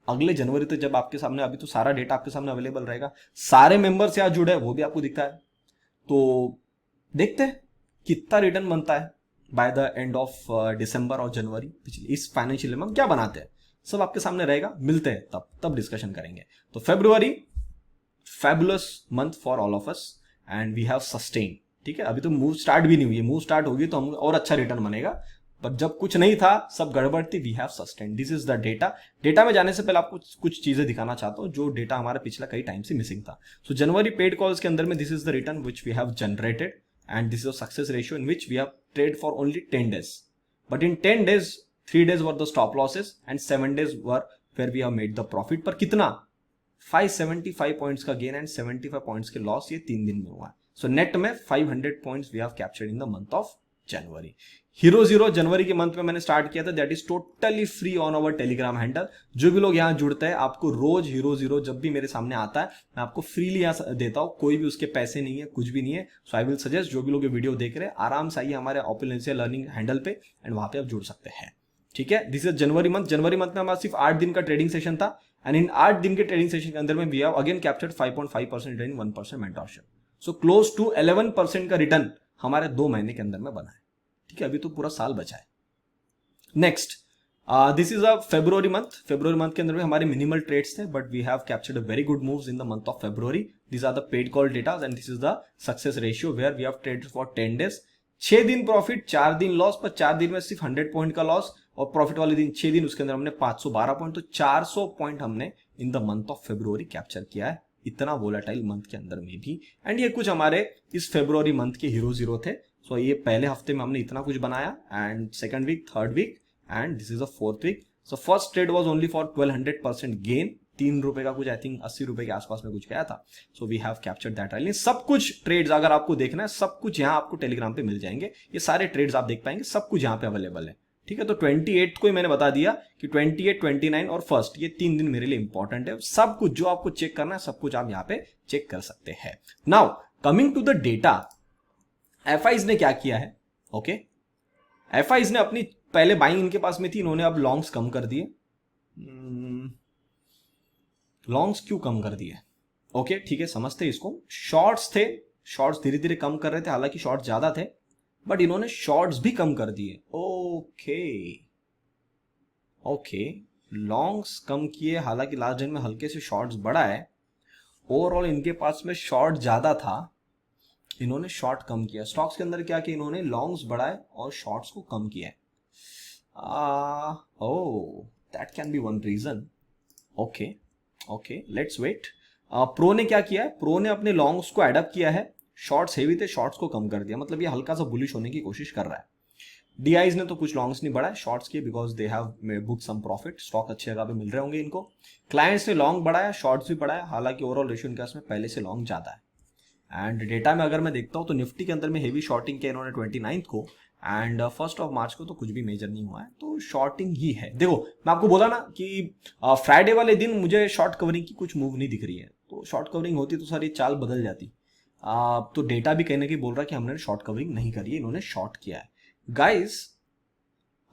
अगले जनवरी तक, जब आपके सामने, अभी तो सारा डेटा आपके सामने अवेलेबल रहेगा, सारे मेंबर्स यहाँ जुड़े हैं वो भी आपको दिखता है, तो देखते हैं कितना रिटर्न बनता है bye the end of December और जनवरी। पिछले इस फाइनेंशियल ईयर में हम क्या बनाते हैं सब आपके सामने रहेगा, मिलते हैं तब डिस्कशन करेंगे। तो February fabulous month for all of us and we have sustain. ठीक है, अभी तो मूव स्टार्ट भी नहीं हुई है, मूव स्टार्ट होगी तो हम और अच्छा रिटर्न बनेगा, पर जब कुछ नहीं था, सब गड़बड़ थी, we have sustain. This is the data. Data में जाने से पहले आपको कुछ चीजें दिखाना चाहता हूं जो डेटा हमारा पिछला कई टाइम से मिसिंग था। सो जनवरी पेड कॉल्स के अंदर में this is the return which we have generated and this is a success ratio in which we have trade for only 10 days, but in 10 days 3 days were the stop losses and 7 days were where we have made the profit. पर कितना, 575 points का gain and 75 points के loss ये 3 दिन में हुआ है। सो net में 500 points we have captured in the month of January. Hero zero जनवरी के मंथ में मैंने स्टार्ट किया था, that is totally free on our Telegram handle. जो भी लोग यहाँ जुड़ते हैं, आपको रोज हीरो जीरो जब भी मेरे सामने आता है मैं आपको फ्रीली यहाँ देता हूँ, कोई भी उसके पैसे नहीं है, कुछ भी नहीं है। सो आई विल सजेस्ट जो भी लोग ये वीडियो देख रहे हैं आराम से आइए हमारे ओपुलेंसिया लर्निंग हैंडल पे एंड वहां पे आप जुड़ सकते हैं। ठीक है, this is January month. January month में हमारा सिर्फ 8 दिन का ट्रेडिंग सेशन था एंड इन 8 दिन के ट्रेडिंग सेशन के अंदर में we have again captured 5.5% return, 1% mentorship. So close to 11% का रिटर्न हमारे 2 महीने के अंदर में बना है। ठीक है, अभी तो पूरा साल बचा है। Next, this is a February month. February month के अंदर में हमारे मिनिमल ट्रेड्स थे, but we have captured a very good moves in the month of February. This are the paid call data and this is the success ratio where we have traded for 10 days। 6 दिन profit, 4 दिन loss, पर 4 दिन में सिर्फ 100 point का loss, और profit वाले दिन 6 दिन, उसके अंदर हमने 512 पॉइंट, तो 400 पॉइंट हमने इन the month of February capture किया है, इतना वोलेटाइल मंथ के अंदर में भी। एंड ये कुछ हमारे इस फेब्रुवरी मंथ के हीरो जीरो थे। सो ये पहले हफ्ते में हमने इतना कुछ बनाया, and second week, third week, and this is a fourth week. So first trade was only for 1200% gain, 3 रुपए का कुछ, आई थिंक 80 रुपए के आसपास में कुछ गया था। So we have captured that early. सब कुछ ट्रेड्स अगर आपको देखना है, सब कुछ यहाँ आपको टेलीग्राम पे मिल जाएंगे, ये सारे ट्रेड्स आप देख पाएंगे, सब कुछ यहाँ पे अवेलेबल है। ठीक है, तो 28 को ही मैंने बता दिया कि 28, 29 और 1 ये 3 दिन मेरे लिए इंपॉर्टेंट है। सब कुछ जो आपको चेक करना है, सब कुछ आप यहाँ पे चेक कर सकते हैं। Now coming to the data, FIIs ने क्या किया है, ओके, एफआईज ने अपनी पहले बाइंग इनके पास में थी, इन्होंने अब लॉन्ग्स कम कर दिए। लॉन्ग्स क्यों कम कर दिए? ओके ठीक है, समझते हैं इसको। शॉर्ट्स थे, शॉर्ट्स धीरे धीरे कम कर रहे थे, हालांकि शॉर्ट्स ज्यादा थे, बट इन्होंने शॉर्ट्स भी कम कर दिए। ओके ओके, लॉन्ग्स कम किए, हालांकि लास्ट दिन में हल्के से शॉर्ट्स बढ़ा है। ओवरऑल इनके पास में शॉर्ट ज्यादा था, इन्होंने शॉर्ट कम किया। स्टॉक्स के अंदर क्या किया इन्होंने, लॉन्ग्स बढ़ाए और शॉर्ट्स को कम किया है। Oh that can be one reason. Okay okay, let's wait. Pro ने क्या किया है, प्रो ने अपने लॉन्ग्स को एडअप किया है, शॉर्ट्स हेवी थे, शॉर्ट्स को कम कर दिया, मतलब ये हल्का सा बुलिश होने की कोशिश कर रहा है। डीआईज ने तो कुछ लॉन्ग्स नहीं बढ़ाए, शॉर्ट्स किए because they have book some profit, stock अच्छे जगह पे मिल रहे होंगे इनको। क्लाइंट्स ने लॉन्ग बढ़ाया, शॉर्ट्स भी बढ़ाया, हालांकि ओवरऑल रेशियो इनके में पहले से लॉन्ग ज्यादा है। एंड डेटा में अगर मैं देखता हूं तो निफ्टी के अंदर में हेवी शॉर्टिंग किया इन्होंने 29 को, एंड 1 मार्च को तो कुछ भी मेजर नहीं हुआ है, तो शॉर्टिंग ही है। देखो मैं आपको बोला ना कि फ्राइडे वाले दिन मुझे शॉर्ट कवरिंग की कुछ मूव नहीं दिख रही है, तो शॉर्ट कवरिंग होती तो सारी चाल बदल जाती। तो डेटा भी कहीं ना कहीं बोल रहा है कि हमने शॉर्ट कवरिंग नहीं करी है, इन्होंने शॉर्ट किया है। Guys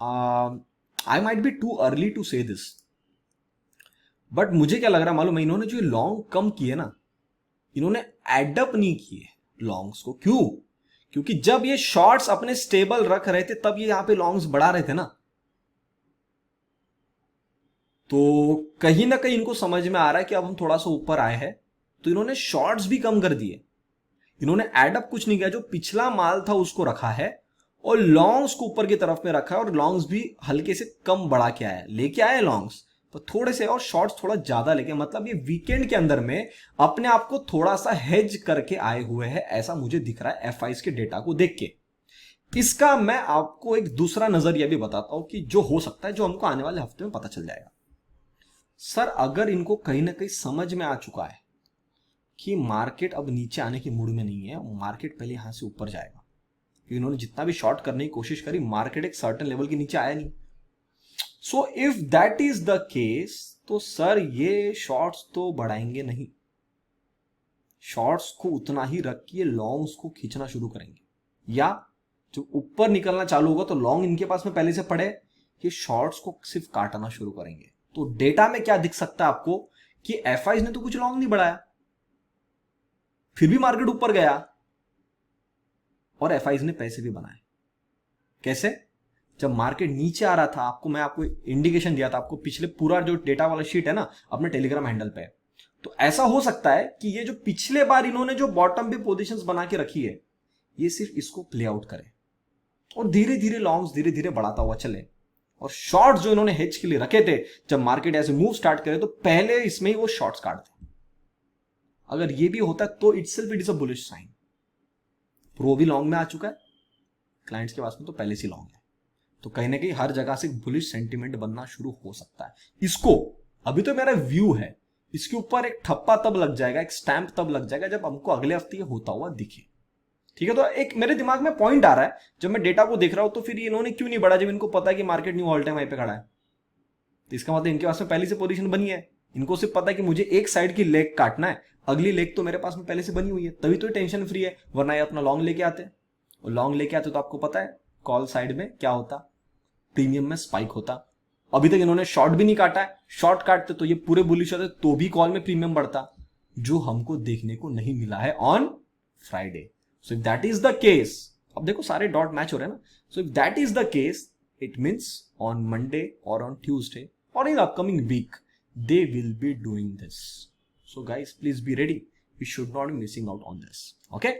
I might be too early to say this, but मुझे क्या लग रहा है मालूम है, इन्होंने जो लॉन्ग कम किए ना, इन्होंने एडअप नहीं किए लॉन्ग्स को। क्यों? क्योंकि जब ये शॉर्ट्स अपने स्टेबल रख रहे थे तब ये यहां पे लॉन्ग्स बढ़ा रहे थे ना, तो कहीं ना कहीं इनको समझ में आ रहा है कि अब हम थोड़ा सा ऊपर आए हैं, तो इन्होंने शॉर्ट्स भी कम कर दिए। इन्होंने एडअप कुछ नहीं किया, जो पिछला माल था उसको रखा है और लॉन्ग्स को ऊपर की तरफ में रखा है, और लॉन्ग्स भी हल्के से कम बढ़ा के आया, लेके आए लॉन्ग्स तो थोड़े से, और शॉर्ट्स थोड़ा ज्यादा लेके, मतलब ये वीकेंड के अंदर में अपने आप को थोड़ा सा हेज करके आए हुए हैं, ऐसा मुझे दिख रहा है एफआईज के डेटा को देख के। इसका मैं आपको एक दूसरा नजरिया भी बताता हूं कि जो हो सकता है, जो हमको आने वाले हफ्ते में पता चल जाएगा। सर अगर इनको कहीं ना कहीं समझ में आ चुका है कि मार्केट अब नीचे आने की मूड में नहीं है, मार्केट पहले यहां से ऊपर जाएगा, क्योंकि इन्होंने जितना भी शॉर्ट करने की कोशिश करी, मार्केट एक सर्टेन लेवल के नीचे आया नहीं। सो if that is the case, तो सर ये शॉर्ट्स तो बढ़ाएंगे नहीं, शॉर्ट्स को उतना ही रख के लॉन्ग्स को खींचना शुरू करेंगे, या जो ऊपर निकलना चालू होगा तो लॉन्ग इनके पास में पहले से पड़े, ये शॉर्ट्स को सिर्फ काटना शुरू करेंगे। तो डेटा में क्या दिख सकता है आपको कि एफआईज ने तो कुछ लॉन्ग नहीं बढ़ाया, फिर भी मार्केट ऊपर गया, और एफआईज ने पैसे भी बनाए। कैसे? जब मार्केट नीचे आ रहा था, मैं आपको इंडिकेशन दिया था, आपको पिछले पूरा जो डेटा वाला शीट है ना अपने टेलीग्राम हैंडल पे, तो ऐसा हो सकता है कि ये जो पिछले बार इन्होंने जो बॉटम पे पोजीशंस बना के रखी है, ये सिर्फ इसको प्ले आउट करे और धीरे धीरे लॉन्ग्स धीरे धीरे बढ़ाता हुआ चले, और शॉर्ट्स जो इन्होंने हेज के लिए रखे थे, जब मार्केट ऐसे मूव स्टार्ट करे तो पहले इसमें ही वो शॉर्ट्स काट दे। अगर ये भी होता है तो itself it is a bullish sign. Pro भी लॉन्ग में आ चुका है, क्लाइंट्स के पास में तो पहले से लॉन्ग है, तो कहीं ना कहीं हर जगह से बुलिश सेंटिमेंट बनना शुरू हो सकता है। इसको अभी तो मेरा व्यू है, इसके ऊपर एक ठप्पा तब लग जाएगा, एक स्टैंप तब लग जाएगा जब हमको अगले हफ्ते ये होता हुआ दिखे। ठीक है, तो एक मेरे दिमाग में पॉइंट आ रहा है जब मैं डेटा को देख रहा हूं, तो फिर इन्होंने क्यों नहीं बढ़ा जब इनको पता है कि market new all time high पे खड़ा है? तो इसका मतलब इनके पास में पहले से पोजीशन बनी है, इनको सिर्फ पता है कि मुझे एक साइड की लेग काटना है, अगली लेग तो मेरे पास में पहले से बनी हुई है, तभी तो टेंशन फ्री है, वरना ये अपना लॉन्ग लेके आते, और लॉन्ग लेके आते तो आपको पता है कॉल साइड में क्या होता, प्रीमियम में स्पाइक होता। अभी तक इन्होंने शॉर्ट भी नहीं काटा है, शॉर्ट काटते तो ये पूरे बुलिश होते तो भी कॉल में प्रीमियम बढ़ता, जो हमको देखने को नहीं मिला है on Friday. So if that is the case, अब देखो सारे डॉट मैच हो रहे हैं ना, so if that is the case, it means on Monday or on Tuesday or in upcoming week they will be doing this. So guys, please be ready, you should not be missing out on this. Okay,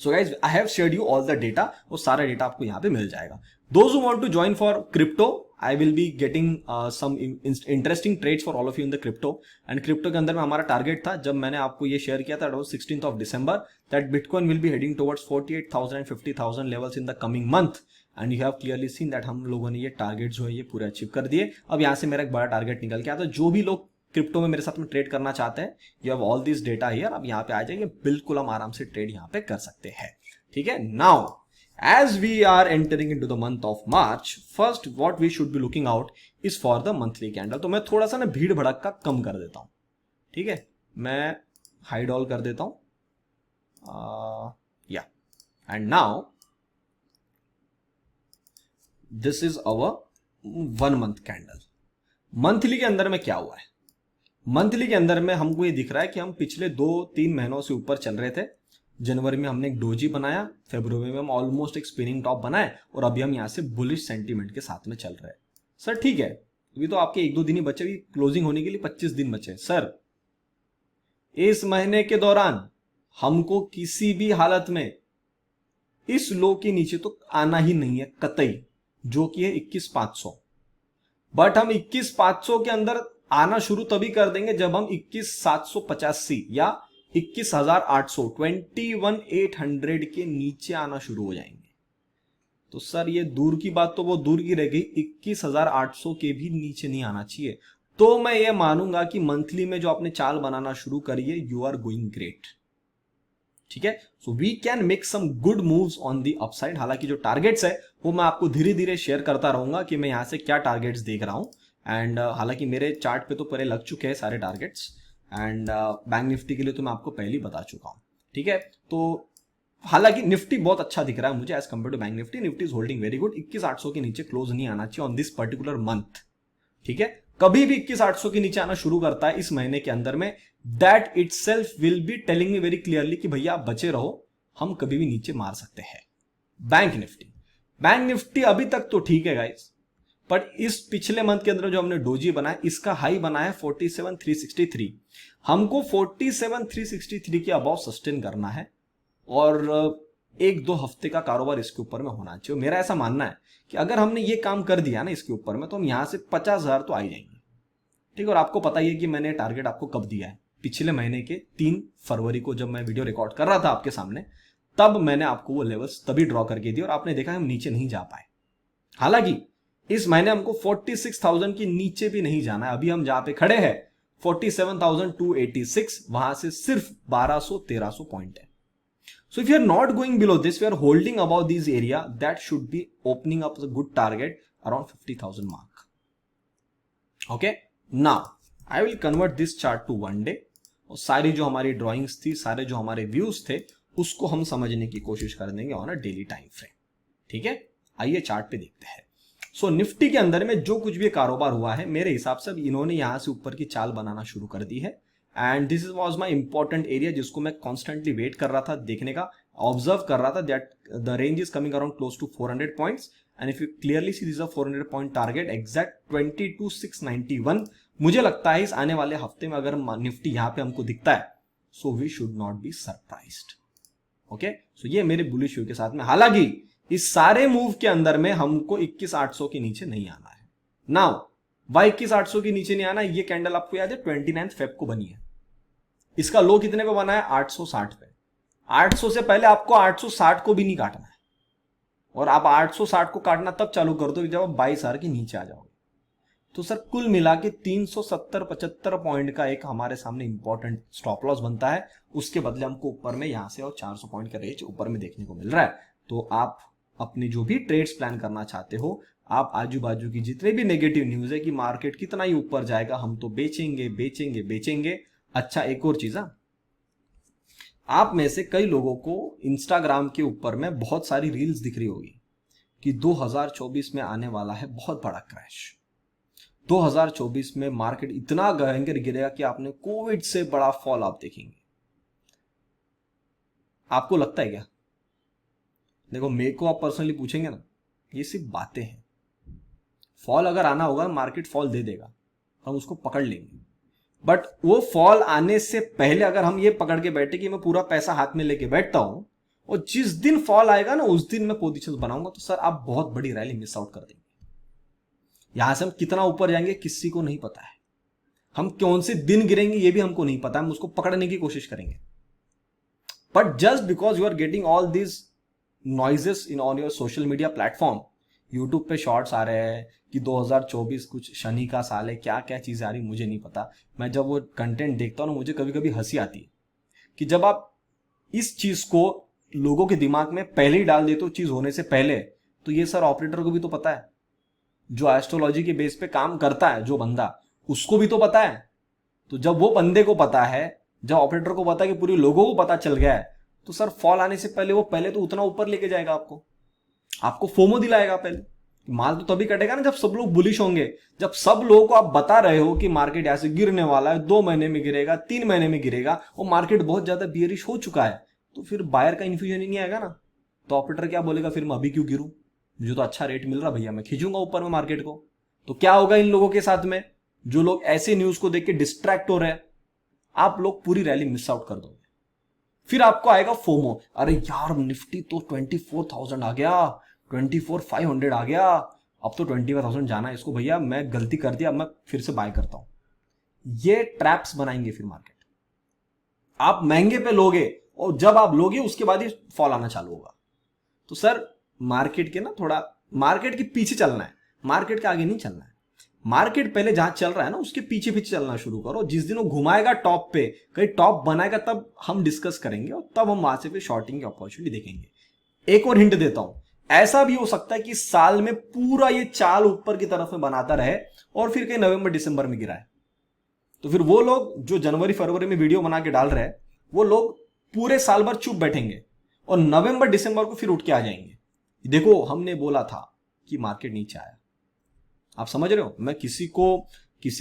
so guys, I have shared you all the data, वो सारा data आपको यहाँ पे मिल जाएगा। Those who want to join for crypto, I will be getting some interesting trades for all of you in the crypto, and crypto के अंदर में हमारा टारगेट था, जब मैंने आपको ये शेयर किया था, it was 16th of December, that Bitcoin will be heading towards 48,000 and 50,000 levels in the coming month, and you have clearly seen that हम लोगों ने ये टारगेट जो है ये पूरे अचीव कर दिए। अब यहाँ से मेरा एक बड़ा टारगेट निकल के आता है, जो भी लोग क्रिप्टो में मेरे साथ में ट्रेड करना चाहते हैं, you have all this data here, अब यहाँ पे आ जाइए, बिल्कुल हम आराम से ट्रेड यहाँ पे कर सकते हैं। ठीक है, now as we are entering into the month of March, first what we should be looking out is for the monthly candle. तो मैं थोड़ा सा ना भीड़ भड़क का कम कर देता हूं, ठीक है, मैं हाइड ऑल कर देता हूं, या and now this is our 1 month candle. Monthly के अंदर में क्या हुआ है, मंथली के अंदर में हमको ये दिख रहा है कि हम पिछले 2-3 महीनों से ऊपर चल रहे थे। जनवरी में हमने एक डोजी बनाया, फरवरी में हम ऑलमोस्ट एक स्पिनिंग टॉप बनाए और अभी हम यहाँ से बुलिश सेंटीमेंट के साथ में चल रहे हैं। सर ठीक है, अभी तो आपके 1-2 दिन ही बचे, अभी क्लोजिंग होने के लिए 25 दिन बचे। सर इस महीने के दौरान हमको किसी भी हालत में इस लो के नीचे तो आना ही नहीं है कतई, जो कि है 21,500। बट हम 21,500 के अंदर आना शुरू तभी कर देंगे जब हम 21,785 या 21,800 21,800 के नीचे आना शुरू हो जाएंगे। तो सर ये दूर की बात तो वो दूर की रह गई, 21,800 के भी नीचे नहीं आना चाहिए। तो मैं ये मानूंगा कि मंथली में जो आपने चाल बनाना शुरू करी है, यू आर गोइंग ग्रेट। ठीक है, so we can make some good moves on the upside. हालांकि जो टारगेट्स है वो मैं आपको धीरे धीरे शेयर करता रहूंगा कि मैं यहां से क्या टारगेट्स देख रहा हूं। एंड हालांकि मेरे चार्ट पे तो पहले लग चुके हैं सारे टारगेट्स, एंड बैंक निफ्टी के लिए तो मैं आपको पहले ही बता चुका हूं। ठीक है, तो हालांकि निफ्टी बहुत अच्छा दिख रहा है मुझे as compare to bank Nifty. Nifty is holding very good. 21,800 के नीचे क्लोज नहीं आना चाहिए ऑन दिस पर्टिकुलर मंथ। ठीक है, कभी भी 21,800 के नीचे आना शुरू करता है इस महीने के अंदर में, that itself will be telling me very clearly कि भैया आप बचे रहो, हम कभी भी नीचे मार सकते हैं। बैंक निफ्टी अभी तक तो ठीक है गाइस, बट इस पिछले मंथ के अंदर जो हमने डोजी बनाया, इसका हाई बना है 47,363। हमको 47,363 के अबाव सस्टेन करना है और 1-2 हफ्ते का कारोबार इसके ऊपर में होना चाहिए। मेरा ऐसा मानना है कि अगर हमने ये काम कर दिया ना इसके ऊपर में, तो हम यहां से 50,000 तो आ ही जाएंगे। ठीक है, और आपको पता ही है कि मैंने टारगेट आपको कब दिया है, पिछले महीने के 3 फरवरी को जब मैं वीडियो रिकॉर्ड कर रहा था आपके सामने, तब मैंने आपको वो लेवल्स तभी ड्रॉ करके दिए और आपने देखा हम नीचे नहीं जा पाए। हालांकि इस महीने हमको 46,000 के नीचे भी नहीं जाना है। अभी हम जहां पे खड़े हैं 47,286, वहां से सिर्फ 1200-1300 पॉइंट है। So if you are not going below this, we are holding above this area, that should be opening up a good target around 50,000 mark. Okay, now I will convert this chart to 1 day. और सारी जो हमारी drawings थी, सारे जो हमारे views थे, उसको हम समझने की कोशिश कर देंगे on a daily time frame. ठीक है, आइए चार्ट पे देखते हैं। सो निफ्टी के अंदर में जो कुछ भी कारोबार हुआ है, मेरे हिसाब से इन्होंने यहां से ऊपर की चाल बनाना शुरू कर दी है। And this was my important area जिसको मैं कॉन्स्टेंटली वेट कर रहा था देखने का, ऑब्जर्व कर रहा था, that the range is coming around close to 400 points. And if you clearly see this 400 point target exact 22,691। मुझे लगता है इस आने वाले हफ्ते में अगर निफ्टी यहां पे हमको दिखता है, so we should not be surprised. Okay, so ये मेरे बुलिश व्यू के साथ में। हालांकि इस सारे मूव के अंदर में हमको 21,800 के नीचे नहीं आना है। नाउ वाई 21,800 के नीचे नहीं आना, ये कैंडल आपको याद है 29 फेब को बनी है। इसका लो कितने पे बना है? 860 पे। 800 से पहले आपको 860 को भी नहीं काटना है, और आप 860 को काटना तब चालू कर दो जब आप 22,000 के नीचे आ जाओगे। तो सर कुल मिला के 370-75 पॉइंट का एक हमारे सामने इंपॉर्टेंट स्टॉप लॉस बनता है। उसके बदले हमको ऊपर में यहां से और 400 पॉइंट का रेंज ऊपर में देखने को मिल रहा है। तो आप अपनी जो भी ट्रेड्स प्लान करना चाहते हो, आप आजू बाजू की जितने भी नेगेटिव न्यूज है कि मार्केट कितना ही ऊपर जाएगा, हम तो बेचेंगे बेचेंगे बेचेंगे। अच्छा, एक और चीज, आप में से कई लोगों को इंस्टाग्राम के ऊपर में बहुत सारी रील्स दिख रही होगी कि 2024 में आने वाला है बहुत बड़ा क्रैश। 2024 में मार्केट इतना भयंकर गिरेगा कि आपने कोविड से बड़ा फॉल आप देखेंगे। आपको लगता है क्या? देखो, मेरे को आप पर्सनली पूछेंगे ना, ये सिर्फ बातें हैं। फॉल अगर आना होगा, मार्केट फॉल दे देगा, हम उसको पकड़ लेंगे। बट वो फॉल आने से पहले अगर हम ये पकड़ के बैठे कि मैं पूरा पैसा हाथ में लेके बैठता हूं और जिस दिन फॉल आएगा ना उस दिन मैं पोजीशंस बनाऊंगा, तो सर आप बहुत बड़ी रैली मिस आउट कर देंगे। यहां से हम कितना ऊपर जाएंगे किसी को नहीं पता है, हम कौन से दिन गिरेंगे ये भी हमको नहीं पता, हम उसको पकड़ने की कोशिश करेंगे। But just because you are getting all this noises in on your social media platform, YouTube पे शॉर्ट्स आ रहे हैं कि 2024 कुछ शनि का साल है, क्या क्या चीजें आ रही मुझे नहीं पता। मैं जब वो कंटेंट देखता हूं ना, मुझे कभी कभी हंसी आती है कि जब आप इस चीज को लोगों के दिमाग में पहले ही डाल देते हो चीज होने से पहले, तो ये सर ऑपरेटर को भी तो पता है, जो एस्ट्रोलॉजी के बेस पे काम करता है जो बंदा, उसको भी तो पता है। तो जब वो बंदे को पता है, जब ऑपरेटर को पता है कि पूरे लोगों को पता चल गया है, तो सर फॉल आने से पहले वो पहले तो उतना ऊपर लेके जाएगा, आपको फोमो दिलाएगा पहले। माल तो तभी कटेगा ना जब सब लोग बुलिश होंगे, जब सब लोगों को आप बता रहे हो कि मार्केट ऐसे गिरने वाला है, 2 महीने में गिरेगा, 3 महीने में गिरेगा, और मार्केट बहुत ज्यादा बियरिश हो चुका है, तो फिर बायर का इन्फ्यूजन ही नहीं आएगा ना। तो ऑपरेटर क्या बोलेगा, फिर मैं अभी क्यों गिरूं, मुझे तो अच्छा रेट मिल रहा भैया, मैं खींचूंगा ऊपर में मार्केट को। तो क्या होगा इन लोगों के साथ में, जो लोग ऐसे न्यूज को देख के डिस्ट्रैक्ट हो रहे हैं, आप लोग पूरी रैली मिस आउट कर दोगे। फिर आपको आएगा फोमो, अरे यार निफ्टी तो 24,000 आ गया, 24,500 आ गया, अब तो 25,000 जाना है इसको भैया, मैं गलती कर दिया, अब मैं फिर से बाय करता हूं। ये ट्रैप्स बनाएंगे फिर मार्केट, आप महंगे पे लोगे और जब आप लोगे उसके बाद ही फॉल आना चालू होगा। तो सर मार्केट के ना थोड़ा, मार्केट के पीछे चलना है, मार्केट के आगे नहीं चलना है। मार्केट पहले जहां चल रहा है ना उसके पीछे पीछे चलना शुरू करो, जिस दिन वो घुमाएगा टॉप पे, कहीं टॉप बनाएगा, तब हम डिस्कस करेंगे और तब हम वहां से फिर शॉर्टिंग की अपॉर्चुनिटी देखेंगे। एक और हिंट देता हूं, ऐसा भी हो सकता है कि साल में पूरा ये चाल ऊपर की तरफ में बनाता रहे और फिर कहीं नवंबर दिसंबर में गिराए, तो फिर वो लोग जो जनवरी फरवरी में वीडियो बना के डाल रहे हैं, वो लोग पूरे साल भर चुप बैठेंगे और नवंबर दिसंबर को फिर उठ के आ जाएंगे, देखो हमने बोला था कि मार्केट नीचे आया। आप समझ रहे हो, मैं किसी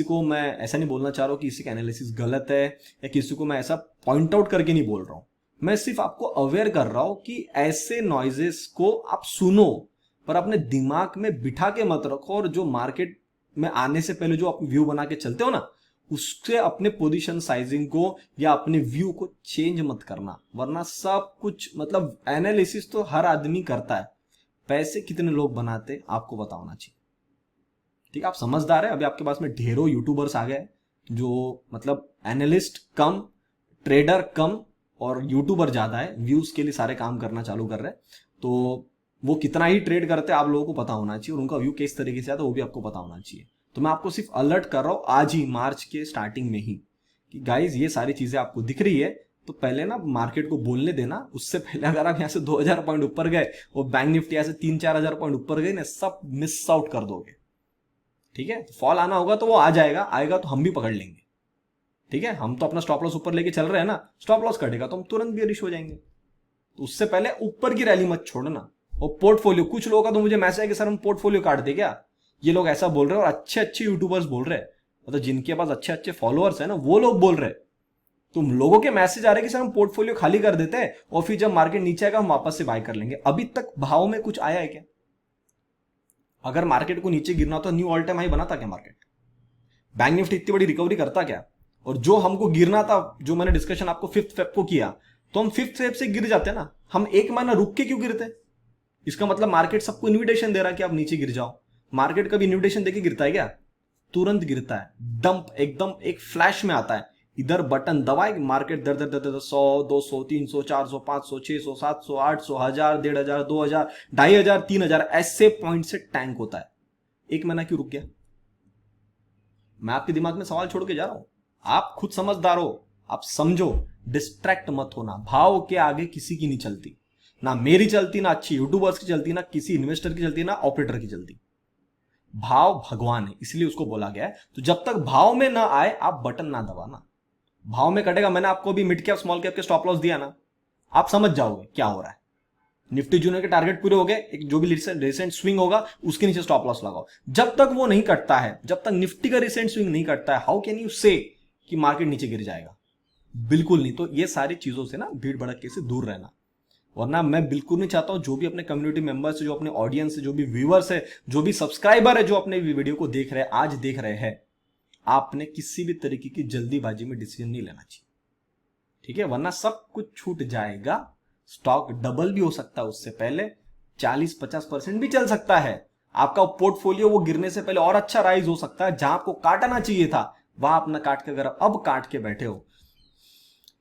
को मैं ऐसा नहीं बोलना चाह रहा हूं कि किसी का एनालिसिस गलत है, या किसी को मैं ऐसा पॉइंट आउट करके नहीं बोल रहा हूं, मैं सिर्फ आपको अवेयर कर रहा हूं कि ऐसे नॉइजेस को आप सुनो पर अपने दिमाग में बिठा के मत रखो, और जो मार्केट में आने से पहले जो आप व्यू बना के चलते हो ना, उससे अपने पोजीशन साइजिंग को या अपने व्यू को चेंज मत करना, वरना सब कुछ, मतलब एनालिसिस तो हर आदमी करता है, पैसे कितने लोग बनाते आपको पता होना चाहिए। ठीक है, आप समझदार है, अभी आपके पास में ढेरों यूट्यूबर्स आ गए जो मतलब एनालिस्ट कम, ट्रेडर कम और यूट्यूबर ज्यादा है, व्यूज के लिए सारे काम करना चालू कर रहे हैं, तो वो कितना ही ट्रेड करते हैं आप लोगों को पता होना चाहिए, और उनका व्यू किस तरीके से आता है वो भी आपको पता होना चाहिए। तो मैं आपको सिर्फ अलर्ट कर रहा हूं आज ही, मार्च के स्टार्टिंग में ही, कि गाइज ये सारी चीजें आपको दिख रही है, तो पहले ना मार्केट को बोलने देना, उससे पहले अगर आप यहाँ से 2,000 पॉइंट ऊपर गए और बैंक निफ्टी ऐसे 3-4 हजार पॉइंट ऊपर गए ना, सब मिस आउट कर दोगे। ठीक है, फॉल आना होगा तो वो आ जाएगा, आएगा तो हम भी पकड़ लेंगे। ठीक है, हम तो अपना स्टॉप लॉस ऊपर लेके चल रहे हैं ना, स्टॉप लॉस कटेगा तो हम तुरंत बेरिश हो जाएंगे। तो उससे पहले ऊपर की रैली मत छोड़ना। और पोर्टफोलियो, कुछ लोगों का तो मुझे मैसेज है कि सर हम पोर्टफोलियो काट दे क्या, ये लोग ऐसा बोल रहे हैं, और अच्छे अच्छे यूट्यूबर्स बोल रहे हैं, मतलब जिनके पास अच्छे अच्छे फॉलोअर्स है ना, वो लोग बोल रहे हैं। तुम लोगों के मैसेज आ रहे हैं कि सर हम पोर्टफोलियो खाली कर देते हैं और फिर जब मार्केट नीचे आएगा हम वापस से बाय कर लेंगे। अभी तक भाव में कुछ आया है क्या? अगर मार्केट को नीचे गिरना तो न्यू ऑल टाइम हाई बनाता क्या मार्केट? बैंक निफ्टी इतनी बड़ी रिकवरी करता क्या? और जो हमको गिरना था, जो मैंने डिस्कशन आपको 5 फेब को किया, तो हम 5 फेब से गिर जाते ना, हम एक महीना रुक के क्यों गिरते? इसका मतलब मार्केट सबको इन्विटेशन दे रहा है कि आप नीचे गिर जाओ। मार्केट कभी इन्विटेशन देके गिरता है क्या? तुरंत गिरता है, डंप एकदम एक फ्लैश में आता है, इधर बटन दबाए मार्केट दर दर दर दर 100, 200, 300, 400, 500, 600, 700, 800, 1000, 1500, 2000, 2500, 3000 ऐसे पॉइंट से टैंक होता है। एक महीना क्यों रुक गया? मैं आपके दिमाग में सवाल छोड़ के जा रहा हूं, आप खुद समझदार हो, आप समझो, डिस्ट्रैक्ट मत होना। भाव के आगे किसी की नहीं चलती, ना मेरी चलती, ना अच्छी यूट्यूबर्स की चलती, ना किसी इन्वेस्टर की चलती, ना ऑपरेटर की चलती। भाव भगवान है, इसलिए उसको बोला गया है। तो जब तक भाव में ना आए आप बटन ना दबाना। भाव में कटेगा, मैंने आपको भी मिड कैप स्मॉल कैप के स्टॉप लॉस दिया ना, आप समझ जाओगे क्या हो रहा है। निफ्टी जूनियर के टारगेट पूरे हो गए, एक जो भी रिसेंट स्विंग होगा उसके नीचे स्टॉप लॉस लगाओ। जब तक वो नहीं कटता है, जब तक निफ्टी का रिसेंट स्विंग नहीं कटता है, हाउ कैन यू से कि मार्केट नीचे गिर जाएगा? बिल्कुल नहीं। तो ये सारी चीजों से ना, भीड़ भड़के से दूर रहना, वरना मैं बिल्कुल नहीं चाहता हूं जो भी अपने कम्युनिटी मेंबर्स है, जो अपने ऑडियंस है, जो भी व्यूअर्स है, जो भी सब्सक्राइबर है, जो अपने वीडियो को देख रहे हैं, आज देख रहे हैं, आपने किसी भी तरीके की जल्दीबाजी में डिसीजन नहीं लेना चाहिए। ठीक है, वरना सब कुछ छूट जाएगा। स्टॉक डबल भी हो सकता है, उससे पहले 40-50% भी चल सकता है। आपका पोर्टफोलियो वो गिरने से पहले और अच्छा राइज हो सकता है। जहां आपको काटना चाहिए था वहां अपना काट के, अगर अब काट के बैठे हो,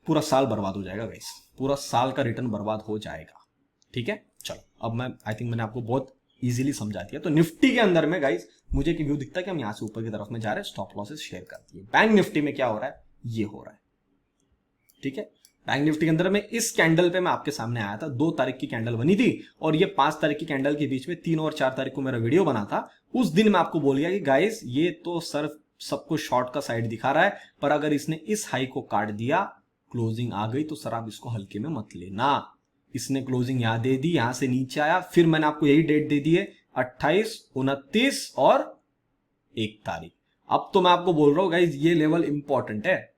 पूरा साल बर्बाद हो जाएगा गाइस, पूरा साल का रिटर्न बर्बाद हो जाएगा। ठीक है, चलो अब मैं आई थिंक मैंने आपको बहुत इजीली समझा दिया। तो निफ्टी के अंदर में गाइस मुझे एक व्यू दिखता है कि हम यहां से ऊपर की तरफ में जा रहे हैं, स्टॉप लॉसेस शेयर कर दिए। बैंक निफ्टी में क्या हो रहा है? ये हो रहा है। ठीक है, बैंक निफ्टी के अंदर में इस कैंडल पे मैं आपके सामने आया था, 2 तारीख की कैंडल बनी थी, और ये 5 तारीख की कैंडल के बीच में 3 और 4 तारीख को मेरा वीडियो बना था। उस दिन मैं आपको बोल गया कि गाइस ये तो सर सबको शॉर्ट का साइड दिखा रहा है, पर अगर इसने इस हाई को काट दिया, क्लोजिंग आ गई, तो सर आप इसको हल्के में मत लेना। इसने क्लोजिंग यहां दे दी, यहां से नीचे आया, फिर मैंने आपको यही डेट दे दी है, 28, 29 और 1 तारीख। अब तो मैं आपको बोल रहा हूं गाइज, ये लेवल इंपॉर्टेंट है।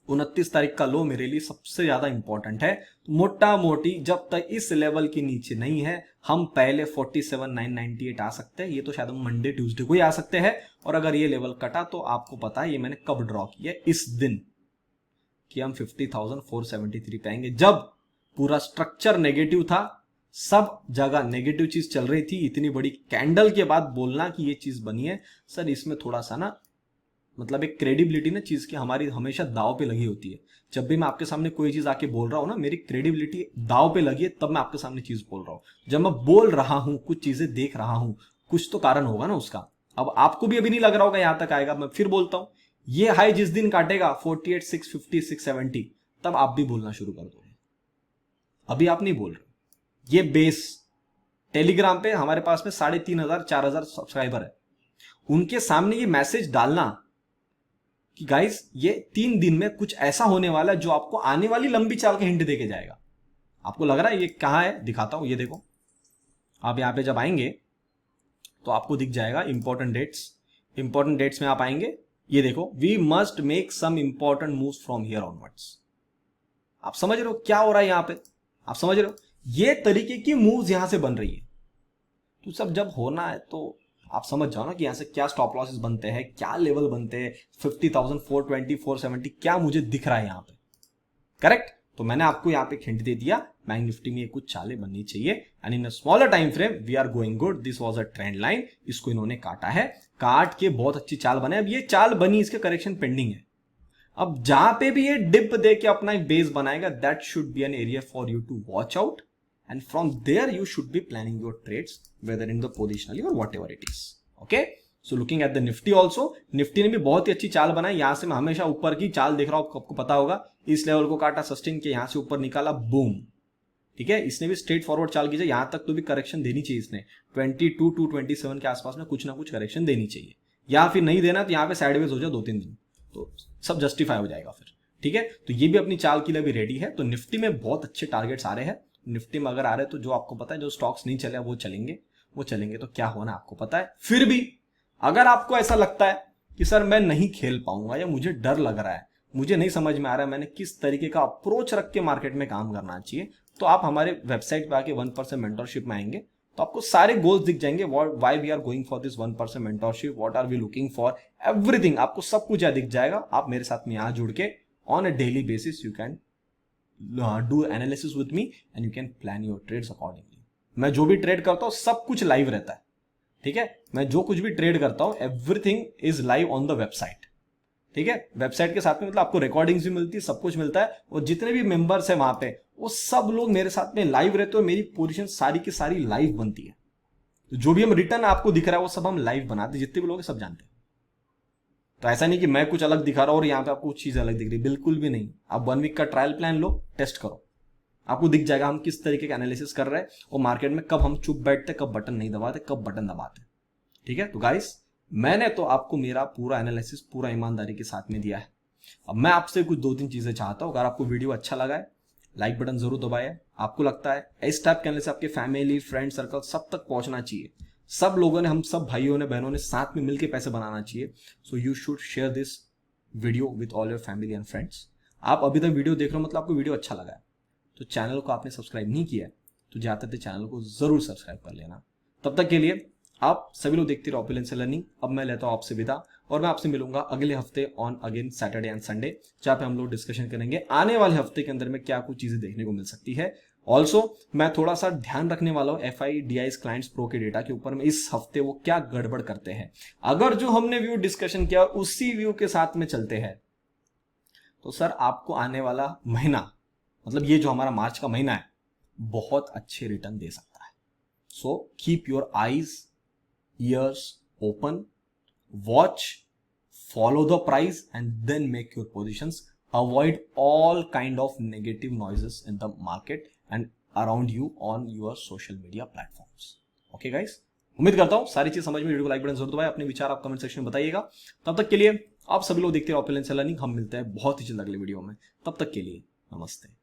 29 तारीख का लो मेरे लिए सबसे ज्यादा इंपॉर्टेंट है। मोटा मोटी जब तक इस लेवल के नीचे नहीं है, हम पहले 47,998 आ सकते हैं। ये तो शायद हम मंडे ट्यूसडे को ही आ सकते हैं। और अगर ये लेवल कटा तो आपको पता है ये मैंने कब ड्रॉ किया, इस दिन, कि हम 50,473 पे आएंगे। जब पूरा स्ट्रक्चर नेगेटिव था, सब जगह नेगेटिव चीज चल रही थी, इतनी बड़ी कैंडल के बाद बोलना कि ये चीज बनी है, सर इसमें थोड़ा सा ना, मतलब एक क्रेडिबिलिटी ना चीज की हमारी हमेशा दाव पे लगी होती है। जब भी मैं आपके सामने कोई चीज आके बोल रहा हूं ना, मेरी क्रेडिबिलिटी दाव पे लगी है, तब मैं आपके सामने चीज बोल रहा हूं। जब मैं बोल रहा हूं, कुछ चीजें देख रहा हूं, कुछ तो कारण होगा ना उसका। अब आपको भी अभी नहीं लग रहा होगा यहां तक आएगा, मैं फिर बोलता हूं, ये हाई जिस दिन काटेगा 48, 650, 670, तब आप भी बोलना शुरू कर दोगे। अभी आप नहीं बोल रहे। ये बेस टेलीग्राम पे हमारे पास में 3,500, 4,000 सब्सक्राइबर है, उनके सामने ये मैसेज डालना कि गाइस ये 3 दिन में कुछ ऐसा होने वाला है जो आपको आने वाली लंबी चाल के हिंट देके जाएगा। आपको लग रहा है ये कहां है, दिखाता हूं, ये देखो। आप यहां पे जब आएंगे तो आपको दिख जाएगा इंपॉर्टेंट डेट्स। इंपॉर्टेंट डेट्स में आप आएंगे, ये देखो, we must make some important moves from here onwards. आप समझ रहे हो क्या हो रहा है यहां पे? आप समझ रहे हो ये तरीके की मूव्स यहां से बन रही है। तो सब जब होना है तो आप समझ जाओ ना कि यहां से क्या स्टॉप लॉसेस बनते हैं, क्या लेवल बनते हैं, 50,420, 470 क्या मुझे दिख रहा है यहां पे, करेक्ट? तो मैंने आपको यहां पे हिंट दे दिया, बैंक निफ्टी में कुछ चालें बननी चाहिए, and in a smaller time frame we are going good. This was a trend line, इसको इन्होंने काटा है, काट के बहुत अच्छी चाल बने। अब ये चाल बनी, इसके करेक्शन पेंडिंग है। अब जहां पे भी ये डिप दे के अपना एक बेस बनाएगा, that should be an area for you to watch out, and from there you should be planning your trades, whether in the positionally or whatever it is. Okay, so looking at the nifty also, nifty ने भी बहुत ही अच्छी चाल बनाई। यहां से मैं हमेशा ऊपर की चाल देख रहा हूं, आपको पता होगा। इस लेवल को काटा, सस्टेन किया, यहां से ऊपर निकाला, बूम, ठीक है। इसने भी स्ट्रेट फॉरवर्ड चाल की, यहां तक तो भी करेक्शन देनी चाहिए इसने, 22 to 27 के आसपास में कुछ ना कुछ करेक्शन देनी चाहिए, या फिर नहीं देना तो यहां पे साइडवेज हो जाए 2-3 दिन, तो सब जस्टिफाई हो जाएगा फिर, ठीक है। तो ये भी अपनी चाल के लिए भी रेडी है। तो निफ्टी में बहुत अच्छे टारगेट्स आ रहे हैं। निफ्टी में अगर आ रहे हैं तो जो आपको पता है, जो स्टॉक्स नहीं चले वो चलेंगे, वो चलेंगे तो क्या होना आपको पता है। फिर भी अगर आपको ऐसा लगता है कि सर मैं नहीं खेल पाऊंगा, या मुझे डर लग रहा है, मुझे नहीं समझ में आ रहा है मैंने किस तरीके का अप्रोच रख के मार्केट में काम करना चाहिए, तो आप हमारे वेबसाइट पे आके 1% मेंटरशिप में आएंगे तो आपको सारे गोल्स दिख जाएंगे। Why we are going for this 1% mentorship, what are we looking for, everything आपको सब कुछ दिख जाएगा। आप मेरे साथ में यहां जुड़ के on a daily basis you can do analysis with me and you can plan your trades accordingly. मैं जो भी ट्रेड करता हूं सब कुछ लाइव रहता है, ठीक है। मैं जो कुछ भी ट्रेड करता हूं everything is live on the website, ठीक है। वेबसाइट के साथ में मतलब आपको रिकॉर्डिंग्स भी मिलती है, सब कुछ मिलता है, और जितने भी मेंबर्स हैं वहां पे वो सब लोग मेरे साथ में लाइव रहते हैं, और मेरी पोजीशन सारी की सारी लाइव बनती है। तो जो भी हम रिटर्न आपको दिख रहा है वो सब हम लाइव बनाते हैं, जितने भी लोग सब जानते हैं। तो ऐसा नहीं कि मैं कुछ अलग दिखा रहा हूं और यहां पे आपको कुछ चीज अलग दिख रही है, बिल्कुल भी नहीं। आप 1 वीक का ट्रायल प्लान लो, टेस्ट करो, आपको दिख जाएगा हम किस तरीके का एनालिसिस कर रहे हैं, और मार्केट में कब हम चुप बैठते, कब बटन नहीं दबाते, कब बटन दबाते, ठीक है। तो गाइस मैंने तो आपको मेरा पूरा एनालिसिस पूरा ईमानदारी के साथ में दिया है। अब मैं आपसे कुछ 2-3 चीजें चाहता हूं। अगर आपको वीडियो अच्छा लगा है, लाइक बटन जरूर दबाइए। आपको लगता है इस टाइप के एनालिसिस आपके फैमिली, फ्रेंड सर्कल सब तक पहुंचना चाहिए, सब लोगों ने, हम सब भाइयों ने, बहनों ने साथ में मिलकर पैसे बनाना चाहिए, so you should share this video with all your family and friends. आप अभी तक वीडियो देख रहे हो मतलब आपको वीडियो अच्छा लगा है। तो चैनल को आपने सब्सक्राइब नहीं किया है तो जाते थे चैनल को जरूर सब्सक्राइब कर लेना। तब तक के लिए आप सभी लोग देखते रहो ओपिनियन से लर्निंग। अब मैं लेता हूं आपसे विदा, और मैं आपसे मिलूंगा अगले हफ्ते on again Saturday and Sunday, जहां पे हम लोग डिस्कशन करेंगे आने वाले हफ्ते के अंदर में क्या कुछ चीजें देखने को मिल सकती है। ऑल्सो मैं थोड़ा सा ध्यान रखने वाला हूं FIDIs क्लाइंट्स प्रो के डेटा के ऊपर में, इस हफ्ते वो क्या गड़बड़ करते हैं। अगर जो हमने व्यू डिस्कशन किया उसी व्यू के साथ में चलते हैं तो सर आपको आने वाला महीना, मतलब ये जो हमारा मार्च का महीना है, बहुत अच्छे रिटर्न दे सकता है। So keep your eyes, years open, watch, follow the price and then make your positions. Avoid all kind of negative noises in the market and around you on your social media platforms. Okay guys, उम्मीद करता हूं सारी चीज समझ में। Video को like button जरूर दबाएं, अपने विचार आप कमेंट सेक्शन में बताइएगा। तब तक के लिए आप सभी लोग देखते रहो ओपिनियन से लर्निंग। हम मिलते हैं बहुत ही जल्द अगले वीडियो में, तब तक के लिए नमस्ते।